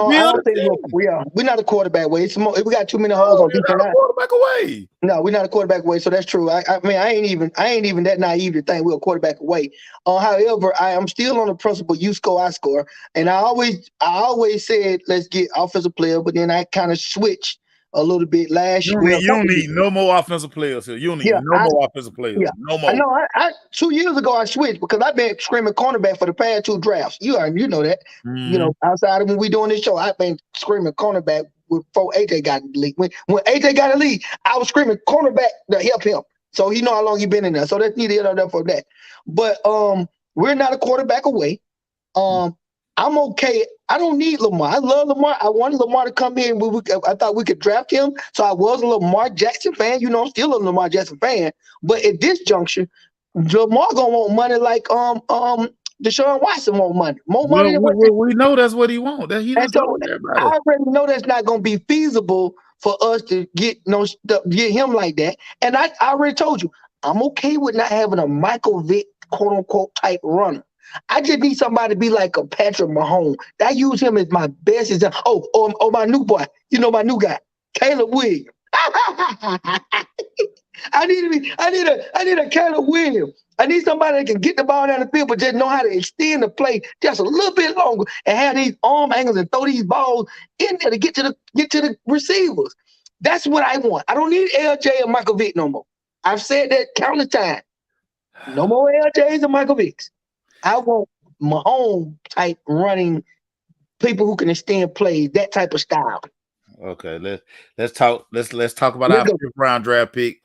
don't a think team. we're not a quarterback way. We got too many holes No, on you're defense not a now. quarterback away. No, we're not a quarterback away, so that's true. I mean, I ain't even that naive to think we're a quarterback away. However, I am still on the principle you score, I score, and I always said let's get offensive player, but then I kind of switched a little bit last. You don't need no more offensive players here. You don't need Yeah, no more offensive players. yeah. No I more. know. I 2 years ago I switched because I've been screaming cornerback for the past 2 drafts. You know that. Mm-hmm. Outside of when we doing this show, I've been screaming cornerback before AJ got in the league. When AJ got in the league, I was screaming cornerback to help him. So he know how long he been in there. So that's neither here nor for that. But we're not a quarterback away. I'm okay. I don't need Lamar. I love Lamar. I wanted Lamar to come in. I thought we could draft him. So I was a Lamar Jackson fan. I'm still a Lamar Jackson fan. But at this juncture, Lamar gonna want money like Deshaun Watson want money. More money Well, than what. we know that's what he wants. That he And done so told everybody. I already know that's not gonna be feasible for us to get get him like that. And I already told you, I'm okay with not having a Michael Vick quote unquote type runner. I just need somebody to be like a Patrick Mahomes. I use him as my best example. Oh, my new boy. My new guy, Caleb Williams. I need a Caleb Williams. I need somebody that can get the ball down the field, but just know how to extend the play just a little bit longer and have these arm angles and throw these balls in there to get to the receivers. That's what I want. I don't need LJ or Michael Vick no more. I've said that countless times. No more LJs or Michael Vicks. I want Mahomes type running people who can extend plays, that type of style. Okay, let's talk. Let's talk about our fifth round draft pick,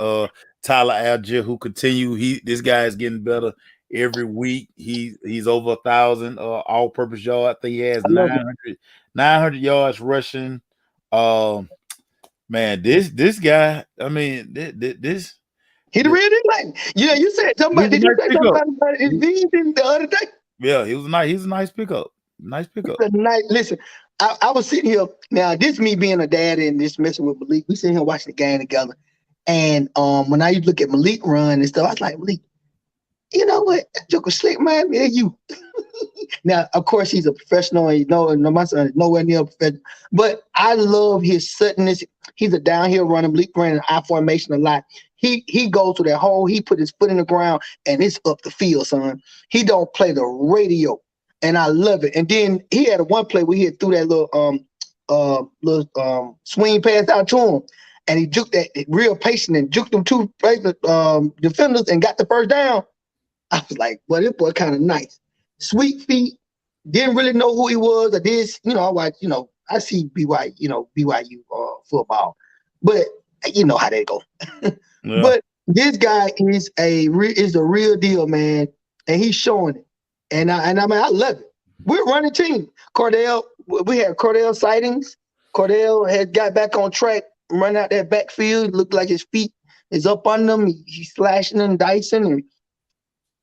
Tyler Algier, who continue. This guy is getting better every week. He's over 1,000 all-purpose yards. I think he has 900 yards rushing. Man, this guy. I mean, this. He the real thing. You said something about. Did you say something about his vision the other day? Yeah, he was nice. He's a nice pickup. Nice pickup. Listen, I was sitting here. Now, this me being a dad and just messing with Malik. We sitting here watching the game together. And when I used to look at Malik run and stuff, I was like, Malik, you know what? That joker slick, man. Man, you. Now, of course, he's a professional, and my son is nowhere near a professional. But I love his suddenness. He's a downhill runner. Malik ran an I formation a lot. He goes to that hole. He put his foot in the ground, and it's up the field, son. He don't play the radio, and I love it. And then he had one play where he had threw that little swing pass out to him, and he juked that real patient and juked them two defenders and got the first down. I was like, well, this boy kind of nice. Sweet feet. Didn't really know who he was. I did, I watch, I see BYU football, but you know how they go. Yeah. But this guy is the real deal, man, and he's showing it. And I mean, I love it. We're running team. Cordell, we had Cordell sightings. Cordell had got back on track, run out that backfield. Looked like his feet is up on them. He's slashing and dicing.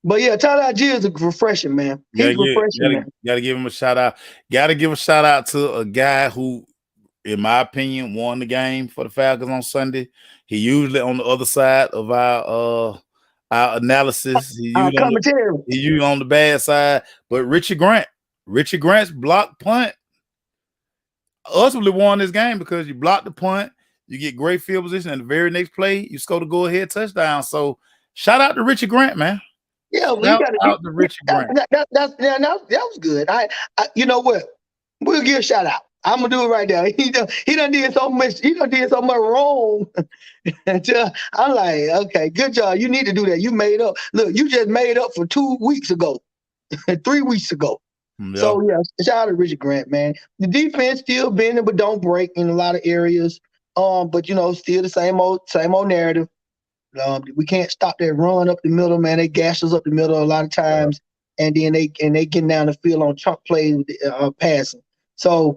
But yeah, Tyler Algier is refreshing, man. He's refreshing, man. Gotta give him a shout out. Gotta give a shout out to a guy who, in my opinion, won the game for the Falcons on Sunday. He usually on the other side of our analysis. Commentary. He usually on the bad side. But Richard Grant's blocked punt ultimately won this game because you block the punt, you get great field position, and the very next play you score the go-ahead touchdown. So shout out to Richard Grant, man. Yeah, we got out to Richard Grant. That was good. I you know what? We'll give a shout out. I'm gonna do it right now. He done did so much. He done did so much wrong. I'm like, okay, good job. You need to do that. You made up. Look, you just made up for 2 weeks ago, 3 weeks ago. Yeah. So yeah, shout out to Richard Grant, man. The defense still bending but don't break in a lot of areas. But you know, still the same old narrative. We can't stop that run up the middle, man. They gash us up the middle a lot of times, and then they getting down the field on chunk plays with passing. So,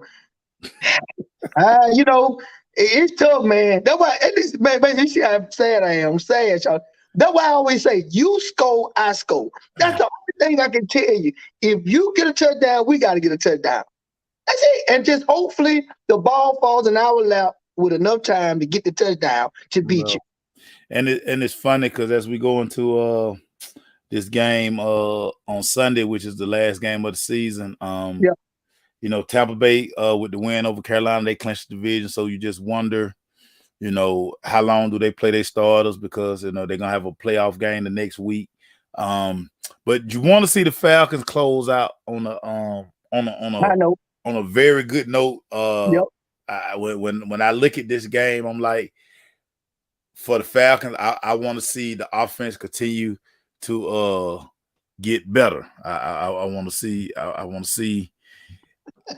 you know, it's tough, man. That's why, at least, man, you see how sad I am. I'm sad, y'all. That's why I always say, you score, I score. That's the only thing I can tell you. If you get a touchdown, we got to get a touchdown. That's it. And just hopefully the ball falls in our lap with enough time to get the touchdown to beat you. And it's funny because as we go into this game on Sunday, which is the last game of the season, you know, Tampa Bay with the win over Carolina, they clinched the division. So you just wonder, you know, how long do they play their starters, because you know they're gonna have a playoff game the next week. But you want to see the Falcons close out on a very good note. When I look at this game, I'm like, for the Falcons, I want to see the offense continue to get better. I want to see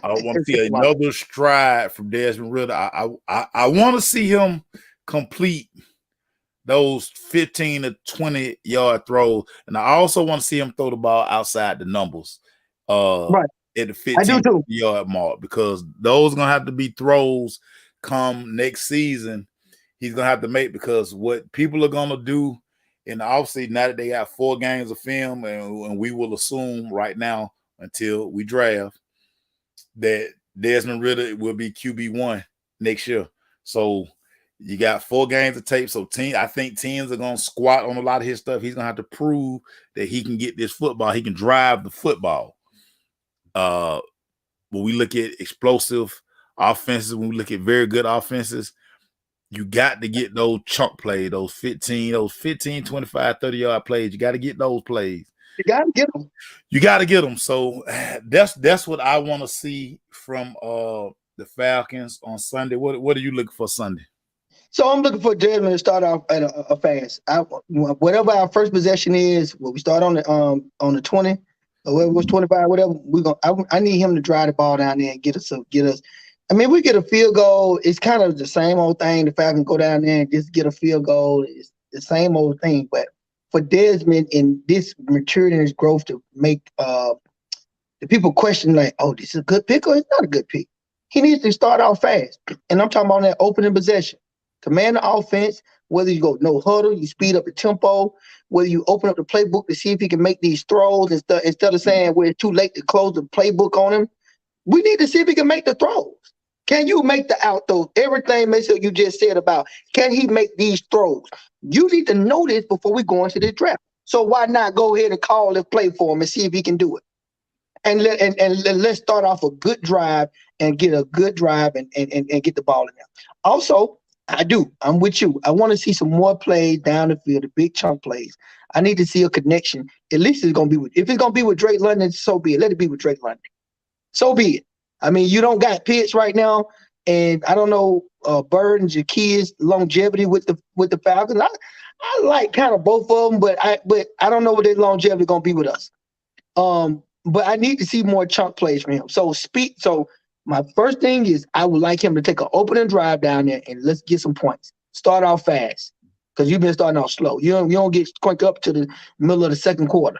another stride from Desmond Ridder. I want to see him complete those 15 to 20 yard throws, and I also want to see him throw the ball outside the numbers at the 15 yard mark, because those are gonna have to be throws come next season. He's gonna have to make, because what people are gonna do in the offseason, now that they have 4 games of film, and we will assume right now until we draft that Desmond Ridder will be QB1 next year. So you got 4 games of tape. So I think teams are gonna squat on a lot of his stuff. He's gonna have to prove that he can get this football. He can drive the football. When we look at explosive offenses, when we look at very good offenses, you got to get those chunk plays, those 15, 25, 30-yard plays. You got to get those plays. You got to get them. You got to get them. So that's what I want to see from the Falcons on Sunday. What are you looking for Sunday? So I'm looking for Desmond to start off at a fast. Whatever our first possession is, we start on the 20, or whatever it was 25, whatever. I need him to drive the ball down there and get us. I mean, we get a field goal. It's kind of the same old thing. The Falcons go down there and just get a field goal. It's the same old thing. But for Desmond and this maturity and his growth to make the people question, like, oh, this is a good pick or it's not a good pick. He needs to start off fast. And I'm talking about that opening possession. Command the offense, whether you go no huddle, you speed up the tempo, whether you open up the playbook to see if he can make these throws instead of saying, well, it's too late to close the playbook on him. We need to see if he can make the throws. Can you make the out throws? Everything you just said about, can he make these throws? You need to know this before we go into the draft. So why not go ahead and call and play for him and see if he can do it? And let's start off a good drive and get a good drive and get the ball in there. Also, I'm with you. I want to see some more plays down the field, the big chunk plays. I need to see a connection. At least if it's going to be with Drake London, so be it. Let it be with Drake London. So be it. I mean, you don't got Pitts right now, and I don't know Bird and Jaquia's longevity with the Falcons. I like kind of both of them, but I don't know what their longevity going to be with us. But I need to see more chunk plays from him. So my first thing is I would like him to take an opening drive down there and let's get some points. Start off fast, because you've been starting off slow. You don't get quick up to the middle of the second quarter.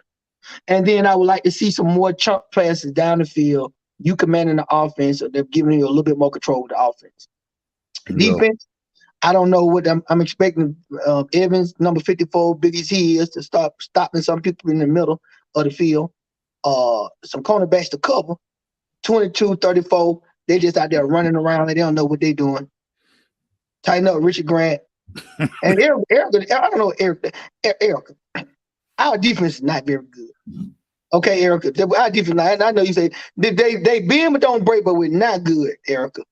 And then I would like to see some more chunk passes down the field you commanding the offense, or they're giving you a little bit more control of the offense. Yeah. Defense, I don't know what I'm expecting. Evans, number 54, big as he is, to start stopping some people in the middle of the field. Some cornerbacks to cover. 22, 34. They just out there running around and they don't know what they're doing. Tighten up Richard Grant. And Eric, I don't know, Eric. Our defense is not very good. Okay, Erica. Our defense, I know you say they bend but don't break, but we're not good, Erica.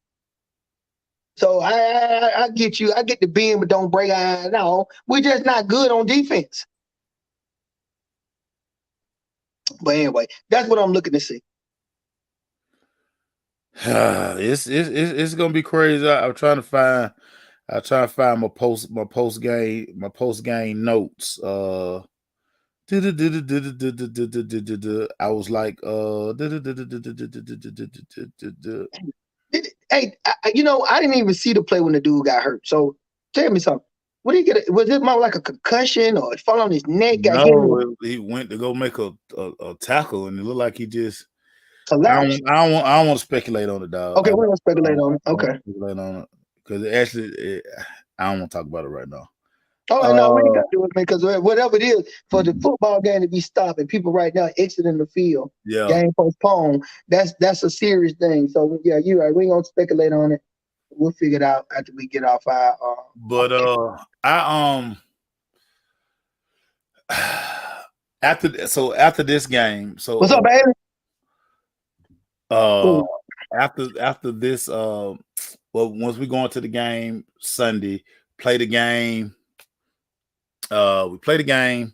So I get you. I get the bend but don't break. No, we're just not good on defense. But anyway, that's what I'm looking to see. It's gonna be crazy. I'm trying to find my post game notes. I was like, Hey, I didn't even see the play when the dude got hurt. So tell me something. What did he get? Was it more like a concussion, or it fell on his neck? Got hit? no, he went to go make a tackle, and it looked like he just. Collapsed. I don't want to speculate on it, dog. Okay, we're gonna speculate on it. Okay. Speculate on it because actually, I don't want to talk about it right now. Oh no, we ain't got to do it because whatever it is for the football game to be stopped and people right now exiting the field, game postponed. That's a serious thing. So yeah, you're right. We ain't gonna speculate on it. We'll figure it out after we get off our. But after this game, so what's up, baby? After this, well, once we go into the game Sunday, play the game. We play the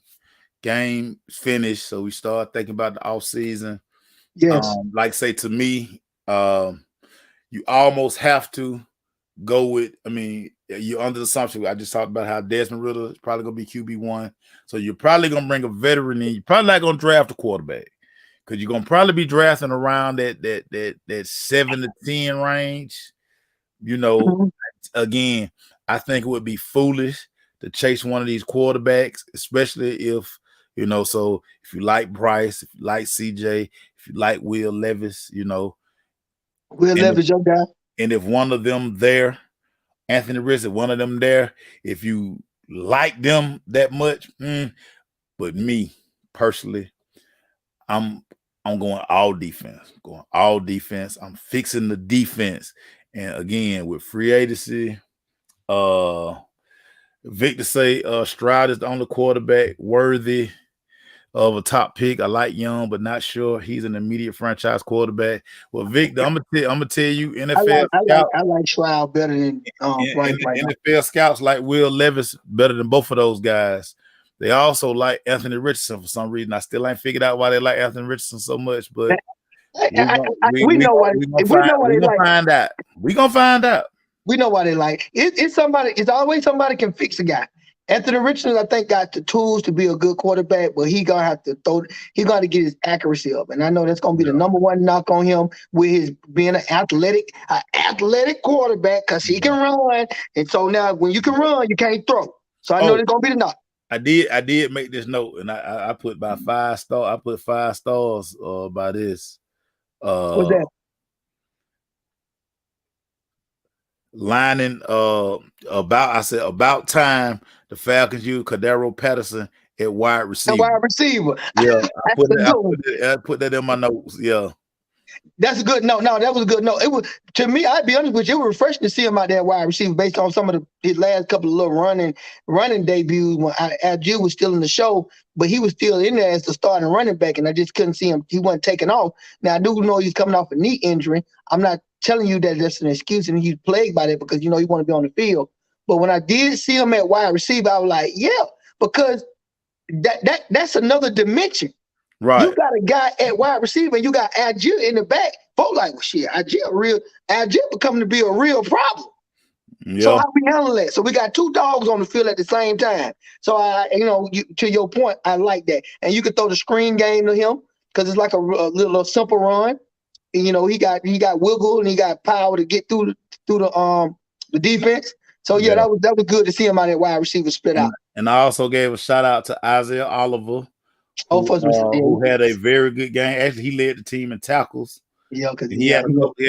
game finished, so we start thinking about the off season. Yes. Like say to me, you almost have to go with. I mean, you're under the assumption. I just talked about how Desmond Ridder is probably gonna be QB1, so you're probably gonna bring a veteran in. You're probably not gonna draft a quarterback because you're gonna probably be drafting around that 7 to 10 range. Again, I think it would be foolish to chase one of these quarterbacks, especially if So if you like Bryce, if you like CJ, if you like Will Levis, Will Levis, your guy. And if one of them there, Anthony Rizzo, one of them there, if you like them that much, but me personally, I'm going all defense. I'm fixing the defense. And again, with free agency, Victor say Stroud is the only quarterback worthy of a top pick. I like Young, but not sure he's an immediate franchise quarterback. Well, Victor, I'm gonna tell you, NFL I like Stroud better than NFL scouts like Will Levis better than both of those guys. They also like Anthony Richardson for some reason. I still ain't figured out why they like Anthony Richardson so much, but we know why. We're gonna find out. We're gonna find out. We know why they like. It's somebody. It's always somebody can fix a guy. Anthony Richardson, I think, got the tools to be a good quarterback, but he gonna have to he got to get his accuracy up, and I know that's gonna be the number one knock on him with his being an athletic quarterback because he can run, and so now when you can run, you can't throw. So I know that's gonna be the knock. I did make this note, and I put by 5 stars. I put 5 stars by this. What's that? Lining about time the Falcons use Cordero Patterson at wide receiver. Yeah, I put that in my notes. Yeah. That's a good note. No, that was a good note. It was, to me, I'd be honest with you, it was refreshing to see him out there wide receiver based on some of his last couple of little running debuts when Adju was still in the show, but he was still in there as the starting running back, and I just couldn't see him. He wasn't taking off. Now, I do know he's coming off a knee injury. I'm not telling you that that's an excuse and he's plagued by that because, he want to be on the field. But when I did see him at wide receiver, I was like, yeah, because that's another dimension. Right. You got a guy at wide receiver and you got Adju in the back. Folks like, well, shit, Adju becoming to be a real problem. Yeah. So how we handle that? So we got 2 dogs on the field at the same time. So to your point, I like that. And you can throw the screen game to him because it's like a little simple run. And, he got wiggle and he got power to get through the defense. So yeah, that was good to see him out at wide receiver split out. And I also gave a shout out to Isaiah Oliver. Who had a very good game. Actually, he led the team in tackles. Yeah, because He had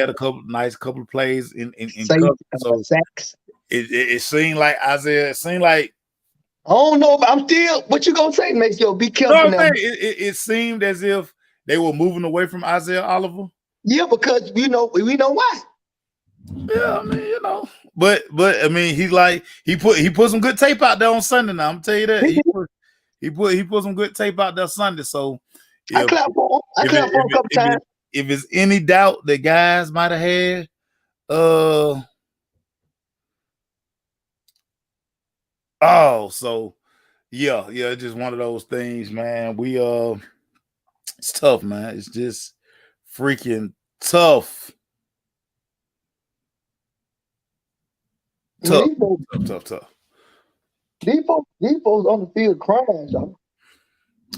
a couple nice couple of plays in cover. So sacks. It seemed like Isaiah. It seemed like I don't know, but I'm still. What you gonna say, Mace? Yo, be no, careful now. it seemed as if they were moving away from Isaiah Oliver. Yeah, because we know why. Yeah, I mean, but I mean, he put some good tape out there on Sunday. Now I'm gonna tell you that he put some good tape out there Sunday. So I clap for him. I clap for him a couple times. If it's any doubt that guys might have had, so yeah, it's just one of those things, man. It's tough, man. It's just freaking tough. Tough. These folks on the field crying, y'all.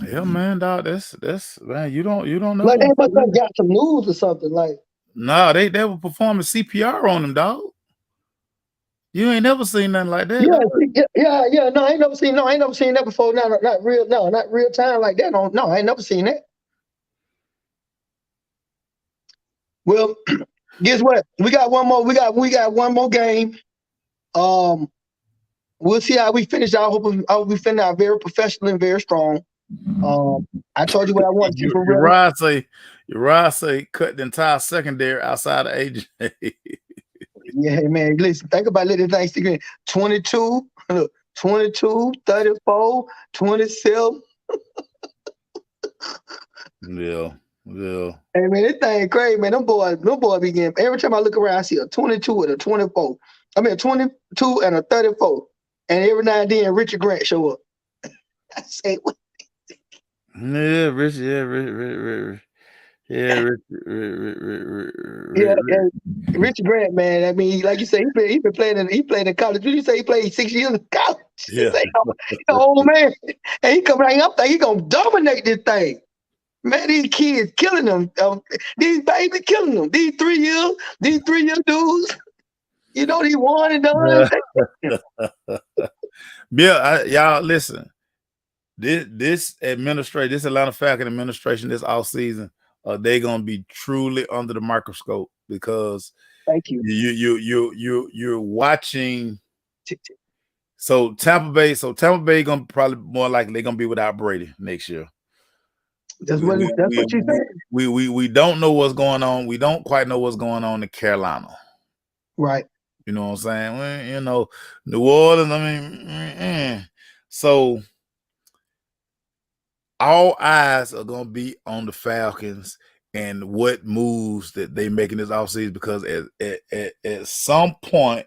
Yeah, man, dog. That's man. You don't know. Like they must have got some news or something. Like no, they were performing CPR on them, dog. You ain't never seen nothing like that. Yeah. No, I ain't never seen that before. Not real time like that. No, I ain't never seen that. Well, guess what? We got one more. We got one more game. We'll see how we finish. I hope we finish out very professional and very strong. I told you what I want to do. Uriah say cut the entire secondary outside of AJ. Yeah, man. Listen, think about letting things stick in. 22, 34, 27. Yeah. Hey man, this thing crazy, man. Them boys be getting. Every time I look around, I see a 22 and a 24. I mean, a 22 and a 34. And every now and then, Richard Grant show up. I say, what? Yeah, Rich. Richard Grant, man. I mean, like you say, he been playing. He played in college. Did you say he played 6 years in college? Yeah, he's an old man, and he come right up there. He gonna dominate this thing. Man, these kids killing them. These babies killing them. These 3 year dudes. You know, he won and done. Yeah, y'all listen. This Atlanta Falcon administration this offseason, they're gonna be truly under the microscope because thank you. You're watching. So Tampa Bay gonna probably more likely they're gonna be without Brady next year. That's what you said. We don't know what's going on. We don't quite know what's going on in Carolina. Right. You know what I'm saying? Well, New Orleans, I mean, so all eyes are going to be on the Falcons and what moves that they make in this offseason because at some point,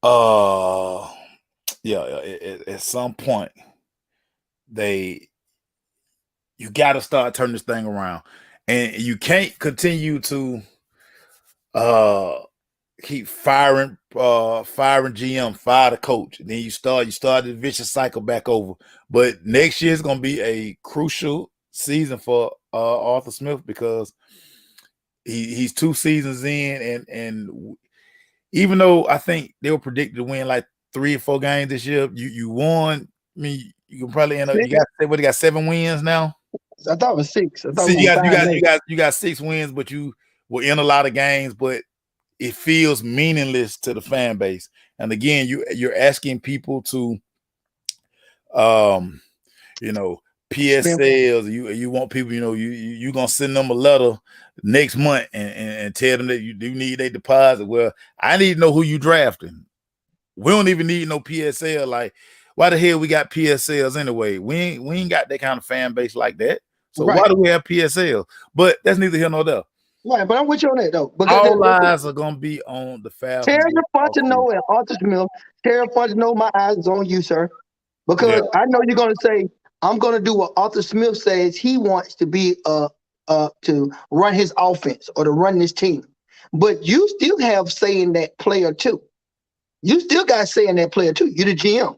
at some point, you got to start turning this thing around, and you can't continue to keep firing GM, fire the coach. And then you start the vicious cycle back over. But next year is going to be a crucial season for Arthur Smith because he's 2 seasons in, and even though I think they were predicted to win like 3 or 4 games this year, you won. I mean, you can probably end up. You got 7 wins now. I thought it was 6. You got 6 wins, but you were in a lot of games, but it feels meaningless to the fan base. And again, you're asking people to, PSLs. You want people, you're gonna send them a letter next month and tell them that you do need a deposit. Well, I need to know who you drafting. We don't even need no PSL. Like, why the hell we got PSLs anyway? We ain't got that kind of fan base like that. So why do we have PSL? But that's neither here nor there. Right, but I'm with you on that though. All eyes are gonna be on the Falcons. Terry Fontenot and Arthur Smith. Terry Fontenot, my eyes is on you, sir. Because I know you're gonna say, I'm gonna do what Arthur Smith says he wants to be to run his offense or to run this team. But you still have say in that player too. You still got say in that player too. You're the GM.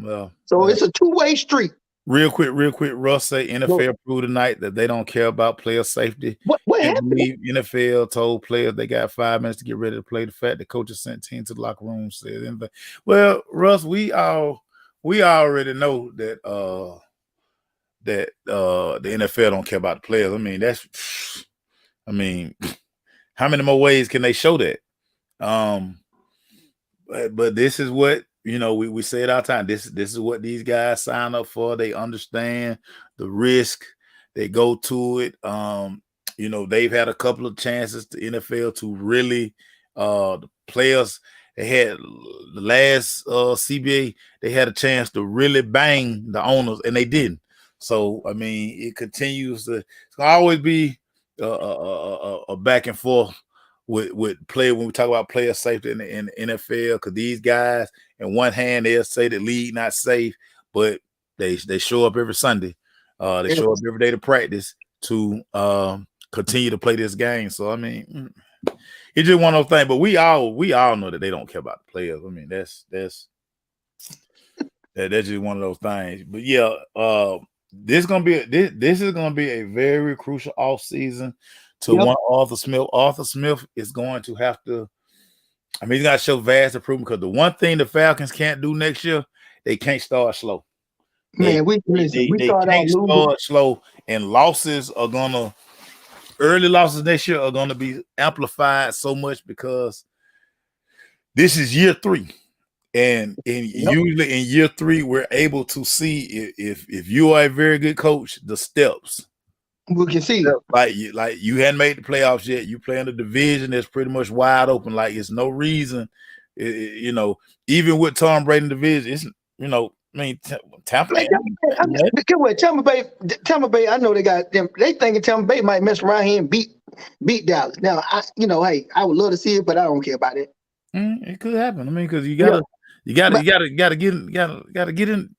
Well, so it's a 2-way street. Real quick, Russ say NFL proved tonight that they don't care about player safety. What happened? NFL told players they got 5 minutes to get ready to play. The fact the coaches sent teams to the locker room said anything. Well, Russ, we already know that that the NFL don't care about the players. I mean, how many more ways can they show that? But this is what we say it all the time. This is what these guys sign up for. They understand the risk. They go to it. They've had a couple of chances to NFL to really the players. They had the last CBA. They had a chance to really bang the owners, and they didn't. So I mean, it continues to. It's gonna always be a back and forth with player when we talk about player safety in the NFL, because these guys, in one hand, they'll say the league not safe, but they show up every Sunday. They show up every day to practice to continue to play this game. So I mean, it's just one of those things. But we all know that they don't care about the players. I mean, that's just one of those things. But yeah, this is gonna be a very crucial offseason to one Arthur Smith. Arthur Smith is going to have to. I mean, he's got to show vast improvement, because the one thing the Falcons can't do next year, they can't start slow. Man, we can't start slow, and early losses next year are gonna be amplified so much, because this is year 3. And usually in year 3, we're able to see if you are a very good coach, the steps. We can see like you hadn't made the playoffs yet. You play in a division that's pretty much wide open. Like, it's no reason, even with Tom Brady in the division, it's Tampa Bay. Tampa Bay. I know they got them. They thinking Tampa Bay might mess around here and beat Dallas. Now, hey, I would love to see it, but I don't care about it. It could happen. I mean, because you gotta get in.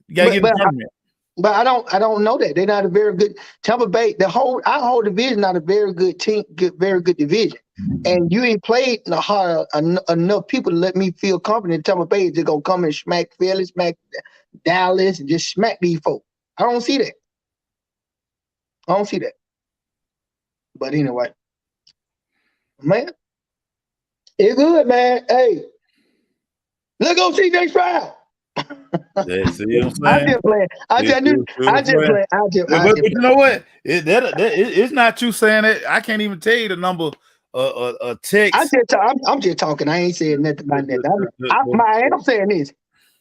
But I don't know that they're not a very good Tampa Bay. Our whole division not a very good team, very good division, and you ain't played enough people to let me feel confident Tampa Bay is just gonna come and smack Philly, smack Dallas, and just smack these folks. I don't see that. But anyway, man, it's good, man. Hey, let's go see CJ Stroud. See what I'm saying? I just playing. But you know what? It's not you saying it. I can't even tell you the number of texts. I'm just talking. I ain't saying nothing about that. I'm saying this.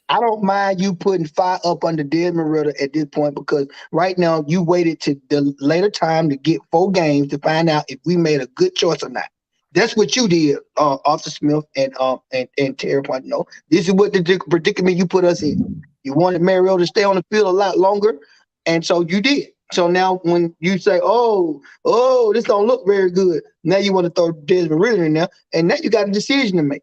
I don't mind you putting fire up under Desmond Ridder at this point, because right now you waited to the later time to get 4 games to find out if we made a good choice or not. That's what you did, Arthur Smith and Terry Pontino. This is what the predicament you put us in. You wanted Mariota to stay on the field a lot longer, and so you did. So now when you say, oh, this don't look very good, now you want to throw Desmond Ridder in there, and now you got a decision to make.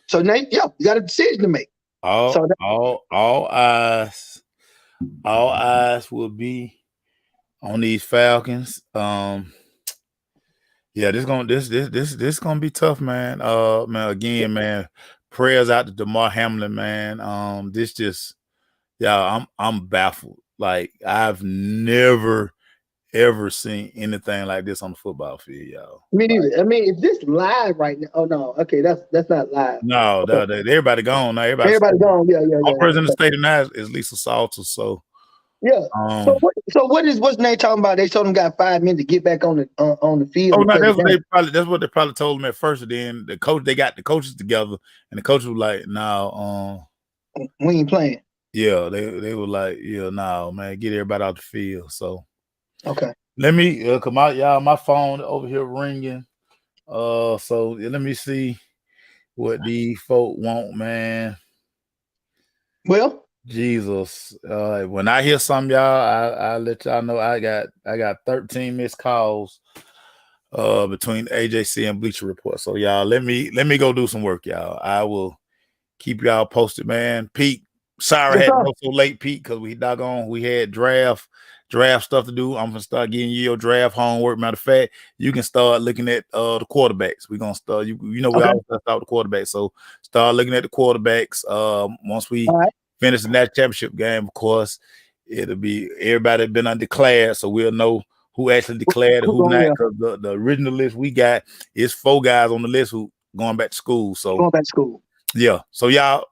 So now, you got a decision to make. All eyes will be on these Falcons. Yeah, this gonna be tough, man. Man, again, man, prayers out to DeMar Hamlin, man. I'm baffled. Like, I've never ever seen anything like this on the football field, y'all. Me neither. I mean, if this live right now? Oh no, okay, that's not live. No, everybody gone now. Everybody gone. Yeah. All person in the stadium now is Lisa Salter. So yeah. What's Nate talking about? They told him got 5 minutes to get back on the field. Oh no, that's what they probably told him at first. And then they got the coaches together, and the coaches were like, "No, we ain't playing." Yeah, they were like, "Yeah, no, man, get everybody out the field." So okay, let me come out, y'all. My phone over here ringing. So let me see what these folk want, man. Well, Jesus, when I hear some, y'all, I let y'all know I got 13 missed calls between AJC and Bleacher Report. So y'all, let me go do some work, y'all. I will keep y'all posted, man. Pete, sorry I had to go so late, Pete, because we had draft stuff to do. I'm gonna start getting you your draft homework. Matter of fact, you can start looking at the quarterbacks. We're gonna start. We always start with the quarterbacks. So start looking at the quarterbacks. Once we finish the national championship game, of course, it'll be everybody been undeclared, so we'll know who actually declared and who not. Because the original list we got is 4 guys on the list who going back to school. So yeah. So y'all,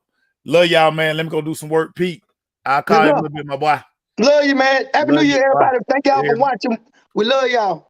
love y'all, man. Let me go do some work, Pete. I'll call you a little bit, my boy. Love you, man. Happy New Love you. Year, Bye. everybody. Thank y'all for Everybody. watching. We love y'all.